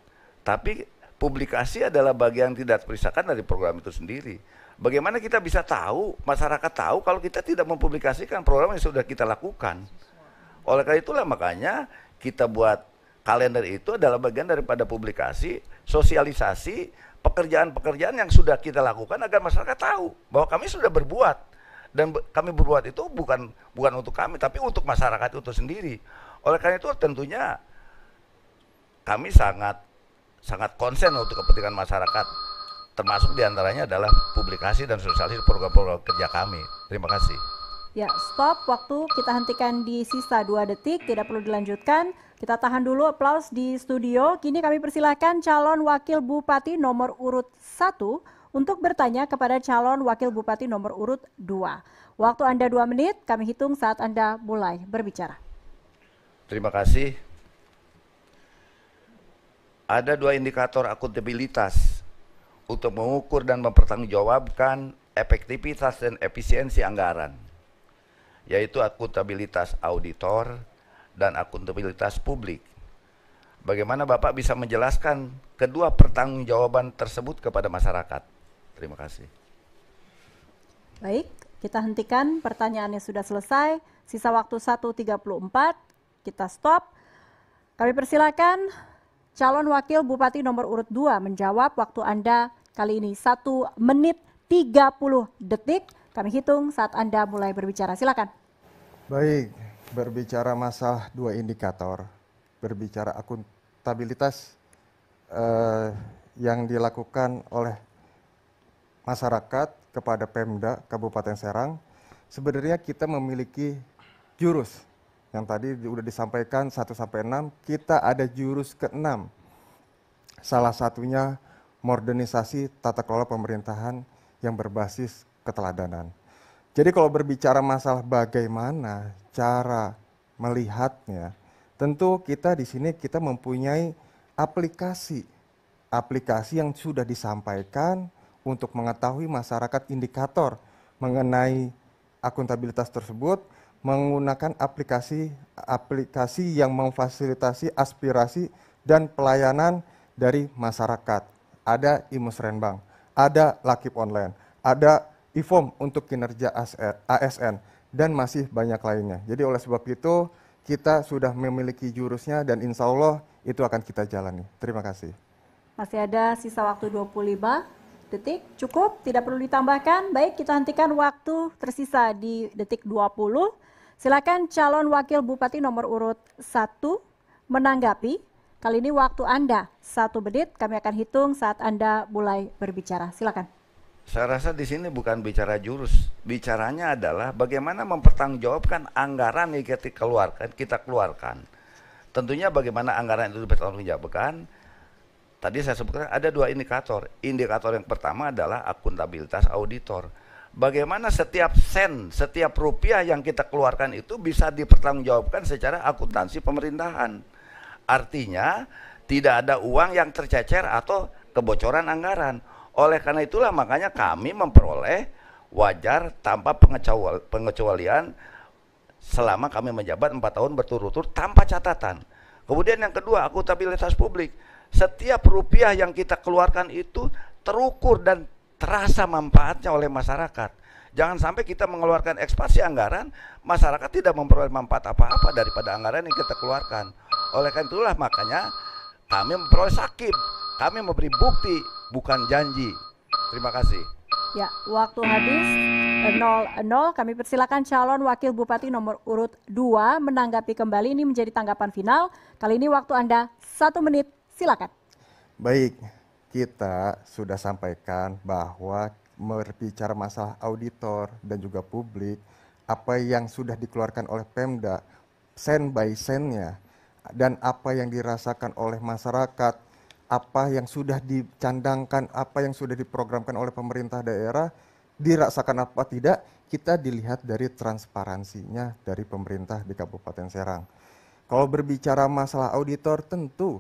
Tapi publikasi adalah bagian tidak terpisahkan dari program itu sendiri. Bagaimana kita bisa tahu, masyarakat tahu kalau kita tidak mempublikasikan program yang sudah kita lakukan. Oleh karena itulah makanya kita buat kalender itu adalah bagian daripada publikasi, sosialisasi, pekerjaan-pekerjaan yang sudah kita lakukan agar masyarakat tahu bahwa kami sudah berbuat. Dan kami berbuat itu bukan untuk kami, tapi untuk masyarakat itu sendiri. Oleh karena itu tentunya kami sangat konsen untuk kepentingan masyarakat, termasuk diantaranya adalah publikasi dan sosialisasi program-program kerja kami. Terima kasih. Ya, stop, waktu kita hentikan di sisa 2 detik, tidak perlu dilanjutkan. Kita tahan dulu aplaus di studio. Kini kami persilakan calon wakil bupati nomor urut 1 untuk bertanya kepada calon wakil bupati nomor urut 2. Waktu Anda 2 menit, kami hitung saat Anda mulai berbicara. Terima kasih. Ada 2 indikator akuntabilitas untuk mengukur dan mempertanggungjawabkan efektivitas dan efisiensi anggaran, yaitu akuntabilitas auditor dan akuntabilitas publik. Bagaimana Bapak bisa menjelaskan kedua pertanggungjawaban tersebut kepada masyarakat? Terima kasih. Baik, kita hentikan, pertanyaannya sudah selesai. Sisa waktu 1:34, kita stop. Kami persilakan calon wakil bupati nomor urut 2 menjawab. Waktu Anda kali ini 1 menit 30 detik. Kami hitung saat Anda mulai berbicara. Silakan. Baik, berbicara masalah 2 indikator, berbicara akuntabilitas yang dilakukan oleh masyarakat kepada Pemda Kabupaten Serang, sebenarnya kita memiliki jurus yang tadi sudah disampaikan 1-6, kita ada jurus ke-6. Salah satunya modernisasi tata kelola pemerintahan yang berbasis keteladanan. Jadi kalau berbicara masalah bagaimana cara melihatnya, tentu kita di sini kita mempunyai aplikasi yang sudah disampaikan untuk mengetahui masyarakat indikator mengenai akuntabilitas tersebut, menggunakan aplikasi yang memfasilitasi aspirasi dan pelayanan dari masyarakat. Ada Imusrenbang, ada Lakip Online, ada IFOM untuk kinerja ASN, dan masih banyak lainnya. Jadi oleh sebab itu kita sudah memiliki jurusnya dan insya Allah itu akan kita jalani. Terima kasih. Masih ada sisa waktu 25 detik, cukup, tidak perlu ditambahkan. Baik, kita hentikan waktu tersisa di detik 20. Silakan calon wakil bupati nomor urut 1 menanggapi. Kali ini waktu Anda 1 menit, kami akan hitung saat Anda mulai berbicara. Silakan. Saya rasa di sini bukan bicara jurus, bicaranya adalah bagaimana mempertanggungjawabkan anggaran yang kita keluarkan. Tentunya bagaimana anggaran itu dipertanggungjawabkan. Tadi saya sebutkan ada 2 indikator. Indikator yang pertama adalah akuntabilitas auditor. Bagaimana setiap sen, setiap rupiah yang kita keluarkan itu bisa dipertanggungjawabkan secara akuntansi pemerintahan. Artinya tidak ada uang yang tercecer atau kebocoran anggaran. Oleh karena itulah makanya kami memperoleh wajar tanpa pengecualian selama kami menjabat 4 tahun berturut-turut tanpa catatan. Kemudian yang kedua, akuntabilitas publik. Setiap rupiah yang kita keluarkan itu terukur dan terasa manfaatnya oleh masyarakat. Jangan sampai kita mengeluarkan ekspansi anggaran, masyarakat tidak memperoleh manfaat apa-apa daripada anggaran yang kita keluarkan. Oleh karena itulah makanya kami memperoleh sakit, kami memberi bukti, bukan janji. Terima kasih. Ya, waktu habis 0-0. Kami persilakan calon wakil bupati nomor urut 2 menanggapi kembali. Ini menjadi tanggapan final. Kali ini waktu Anda 1 menit. Silakan. Baik, kita sudah sampaikan bahwa berbicara masalah auditor dan juga publik, apa yang sudah dikeluarkan oleh Pemda, sen by sennya, dan apa yang dirasakan oleh masyarakat, apa yang sudah dicandangkan, apa yang sudah diprogramkan oleh pemerintah daerah, dirasakan apa tidak, kita dilihat dari transparansinya dari pemerintah di Kabupaten Serang. Kalau berbicara masalah auditor, tentu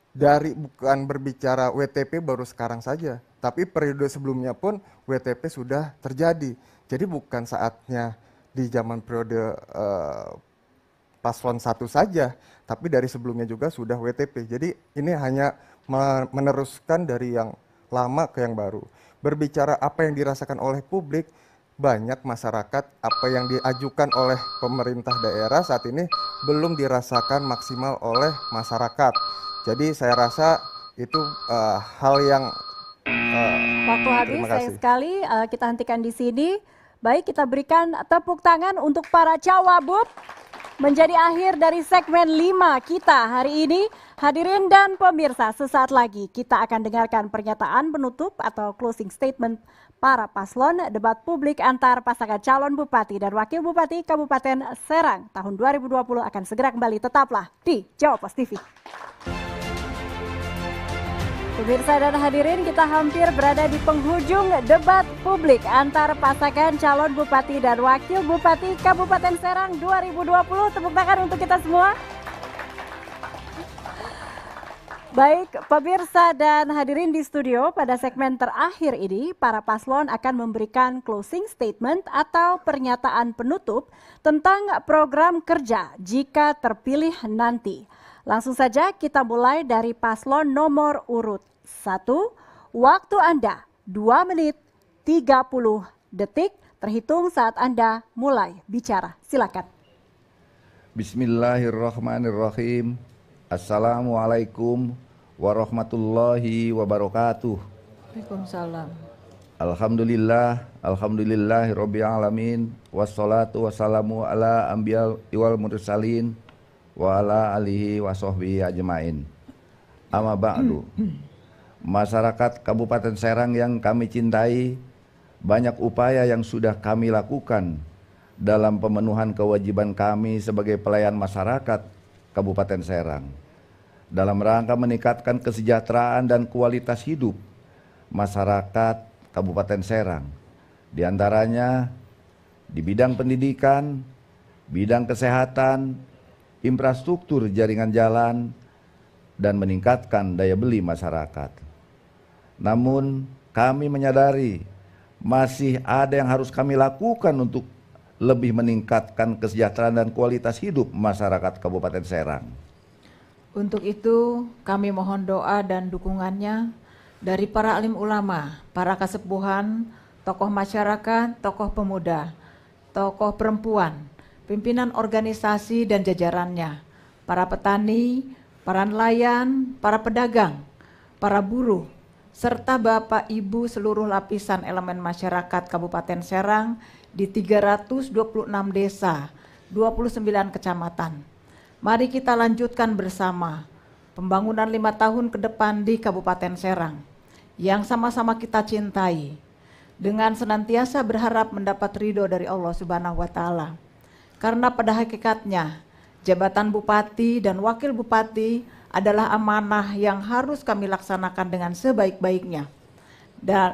dari bukan berbicara WTP baru sekarang saja, tapi periode sebelumnya pun WTP sudah terjadi. Jadi bukan saatnya di zaman periode paslon 1 saja, tapi dari sebelumnya juga sudah WTP. Jadi ini hanya meneruskan dari yang lama ke yang baru. Berbicara apa yang dirasakan oleh publik, banyak masyarakat apa yang diajukan oleh pemerintah daerah saat ini belum dirasakan maksimal oleh masyarakat. Jadi saya rasa itu hal yang waktu habis, sayang sekali kita hentikan di sini. Baik, kita berikan tepuk tangan untuk para cawagup. Menjadi akhir dari segmen 5 kita hari ini. Hadirin dan pemirsa, sesaat lagi kita akan dengarkan pernyataan penutup atau closing statement para paslon debat publik antar pasangan calon bupati dan wakil bupati Kabupaten Serang tahun 2020 akan segera kembali. Tetaplah di Jawa Post TV. Pemirsa dan hadirin, kita hampir berada di penghujung debat publik antar pasangan calon bupati dan wakil bupati Kabupaten Serang 2020. Tepuk tangan untuk kita semua. Baik, pemirsa dan hadirin di studio, pada segmen terakhir ini para paslon akan memberikan closing statement atau pernyataan penutup tentang program kerja jika terpilih nanti. Langsung saja kita mulai dari paslon nomor urut 1. Waktu Anda 2 menit 30 detik terhitung saat Anda mulai bicara. Silakan. Bismillahirrahmanirrahim. Assalamualaikum warahmatullahi wabarakatuh. Waalaikumsalam. Alhamdulillahirabbil alamin. Wassalatu wassalamu ala anbiya wal mursalin wa ala alihi wa sahbihi ajmain. Amma ba'du. Masyarakat Kabupaten Serang yang kami cintai, banyak upaya yang sudah kami lakukan dalam pemenuhan kewajiban kami sebagai pelayan masyarakat Kabupaten Serang dalam rangka meningkatkan kesejahteraan dan kualitas hidup masyarakat Kabupaten Serang, di antaranya di bidang pendidikan, bidang kesehatan, infrastruktur jaringan jalan, dan meningkatkan daya beli masyarakat. Namun kami menyadari masih ada yang harus kami lakukan untuk lebih meningkatkan kesejahteraan dan kualitas hidup masyarakat Kabupaten Serang. Untuk itu kami mohon doa dan dukungannya dari para alim ulama, para kasepuhan, tokoh masyarakat, tokoh pemuda, tokoh perempuan, pimpinan organisasi dan jajarannya, para petani, para nelayan, para pedagang, para buruh, serta Bapak Ibu seluruh lapisan elemen masyarakat Kabupaten Serang di 326 desa, 29 kecamatan. Mari kita lanjutkan bersama pembangunan 5 tahun ke depan di Kabupaten Serang yang sama-sama kita cintai, dengan senantiasa berharap mendapat ridho dari Allah Subhanahu wa Ta'ala. Karena pada hakikatnya jabatan bupati dan wakil bupati adalah amanah yang harus kami laksanakan dengan sebaik-baiknya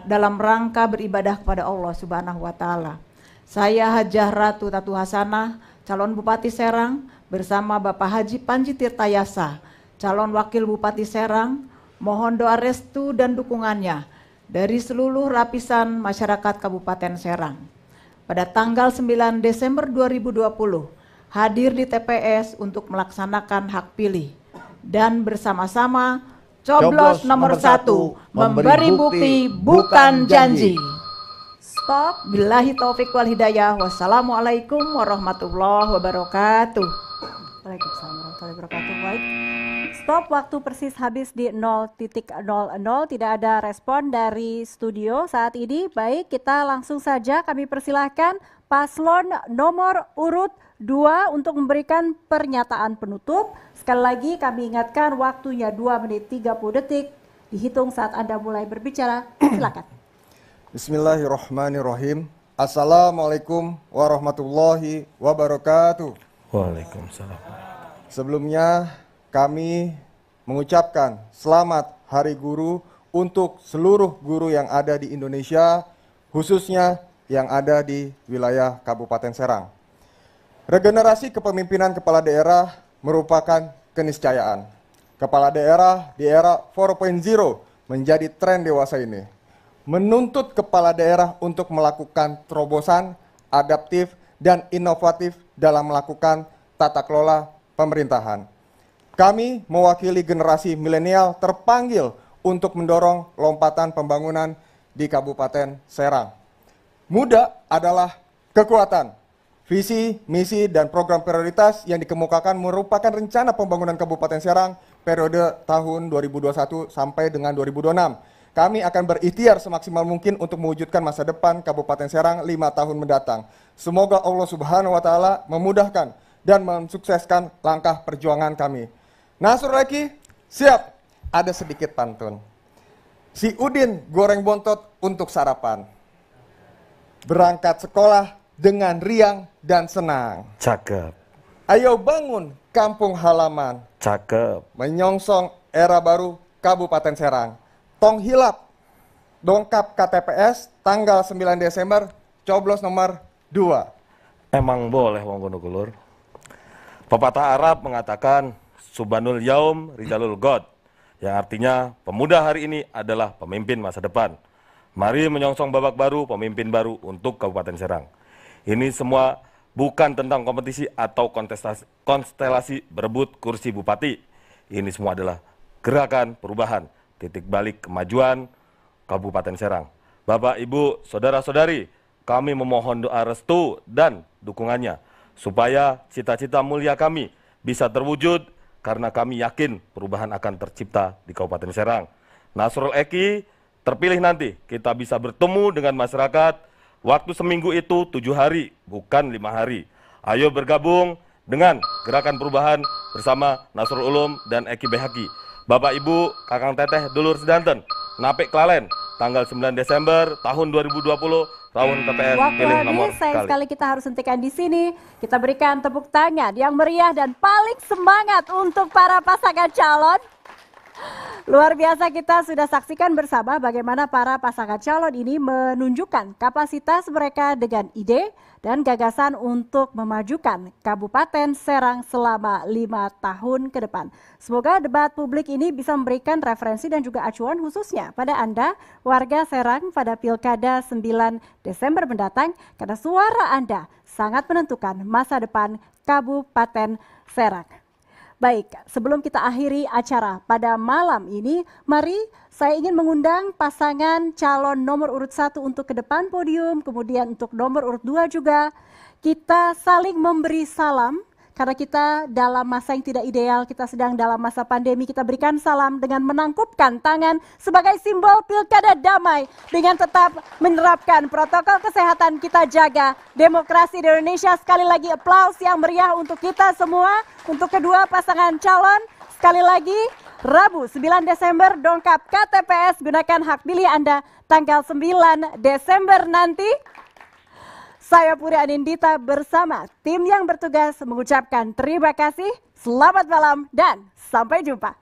dalam rangka beribadah kepada Allah Subhanahu wa Ta'ala. Saya Hajah Ratu Tatu Hasanah, calon Bupati Serang, bersama Bapak Haji Panji Tirtayasa, calon Wakil Bupati Serang, mohon doa restu dan dukungannya dari seluruh lapisan masyarakat Kabupaten Serang. Pada tanggal 9 Desember 2020, hadir di TPS untuk melaksanakan hak pilih dan bersama-sama coblos nomor 1, memberi bukti bukan janji. Stop. Billahi taufik wal hidayah. Wassalamualaikum warahmatullahi wabarakatuh. Waalaikumsalam warahmatullahi wabarakatuh. Baik, stop, waktu persis habis di 0.00, tidak ada respon dari studio saat ini. Baik, kita langsung saja kami persilahkan paslon nomor urut 2 untuk memberikan pernyataan penutup. Sekali lagi kami ingatkan waktunya 2 menit 30 detik, dihitung saat Anda mulai berbicara. Silakan. Bismillahirrahmanirrahim. Assalamualaikum warahmatullahi wabarakatuh. Waalaikumsalam. Sebelumnya kami mengucapkan selamat Hari Guru untuk seluruh guru yang ada di Indonesia, khususnya yang ada di wilayah Kabupaten Serang. Regenerasi kepemimpinan kepala daerah merupakan keniscayaan. Kepala daerah di era 4.0 menjadi tren dewasa ini, menuntut kepala daerah untuk melakukan terobosan, adaptif, dan inovatif dalam melakukan tata kelola pemerintahan. Kami mewakili generasi milenial terpanggil untuk mendorong lompatan pembangunan di Kabupaten Serang. Muda adalah kekuatan. Visi, misi, dan program prioritas yang dikemukakan merupakan rencana pembangunan Kabupaten Serang periode tahun 2021 sampai dengan 2026. Kami akan berikhtiar semaksimal mungkin untuk mewujudkan masa depan Kabupaten Serang 5 tahun mendatang. Semoga Allah Subhanahu wa Ta'ala memudahkan dan mensukseskan langkah perjuangan kami. Nasrul Eki, siap. Ada sedikit pantun. Si Udin goreng bontot untuk sarapan. Berangkat sekolah dengan riang dan senang. Cakep. Ayo bangun kampung halaman. Cakep. Menyongsong era baru Kabupaten Serang. Tong hilap, dongkap KTPS tanggal 9 Desember, coblos nomor 2. Emang boleh wong kono kulur. Pepatah Arab mengatakan Subhanul Yaum Rijalul God, yang artinya pemuda hari ini adalah pemimpin masa depan. Mari menyongsong babak baru, pemimpin baru untuk Kabupaten Serang. Ini semua bukan tentang kompetisi atau konstelasi berebut kursi bupati. Ini semua adalah gerakan perubahan, titik balik kemajuan Kabupaten Serang. Bapak, Ibu, Saudara-saudari, kami memohon doa restu dan dukungannya supaya cita-cita mulia kami bisa terwujud karena kami yakin perubahan akan tercipta di Kabupaten Serang. Nasrul Eki terpilih nanti, kita bisa bertemu dengan masyarakat. Waktu seminggu itu 7 hari, bukan 5 hari. Ayo bergabung dengan gerakan perubahan bersama Nasrul Ulum dan Eki Behaki. Bapak, Ibu, Kakang Teteh, Dulur Sedanten, Napik Klalen, tanggal 9 Desember tahun 2020, tahun TPS pilih nomor Waktu sayang sekali kita harus hentikan di sini. Kita berikan tepuk tangan yang meriah dan paling semangat untuk para pasangan calon. Luar biasa, kita sudah saksikan bersama bagaimana para pasangan calon ini menunjukkan kapasitas mereka dengan ide dan gagasan untuk memajukan Kabupaten Serang selama 5 tahun ke depan. Semoga debat publik ini bisa memberikan referensi dan juga acuan khususnya pada Anda, warga Serang, pada Pilkada 9 Desember mendatang, karena suara Anda sangat menentukan masa depan Kabupaten Serang. Baik, sebelum kita akhiri acara pada malam ini, mari saya ingin mengundang pasangan calon nomor urut 1 untuk ke depan podium, kemudian untuk nomor urut 2 juga. Kita saling memberi salam, karena kita dalam masa yang tidak ideal, kita sedang dalam masa pandemi, kita berikan salam dengan menangkupkan tangan sebagai simbol pilkada damai, dengan tetap menerapkan protokol kesehatan, kita jaga demokrasi di Indonesia. Sekali lagi aplaus yang meriah untuk kita semua, untuk kedua pasangan calon. Sekali lagi, Rabu 9 Desember dongkap KTPS, gunakan hak pilih Anda tanggal 9 Desember nanti. Saya Puri Anindita bersama tim yang bertugas mengucapkan terima kasih, selamat malam, dan sampai jumpa.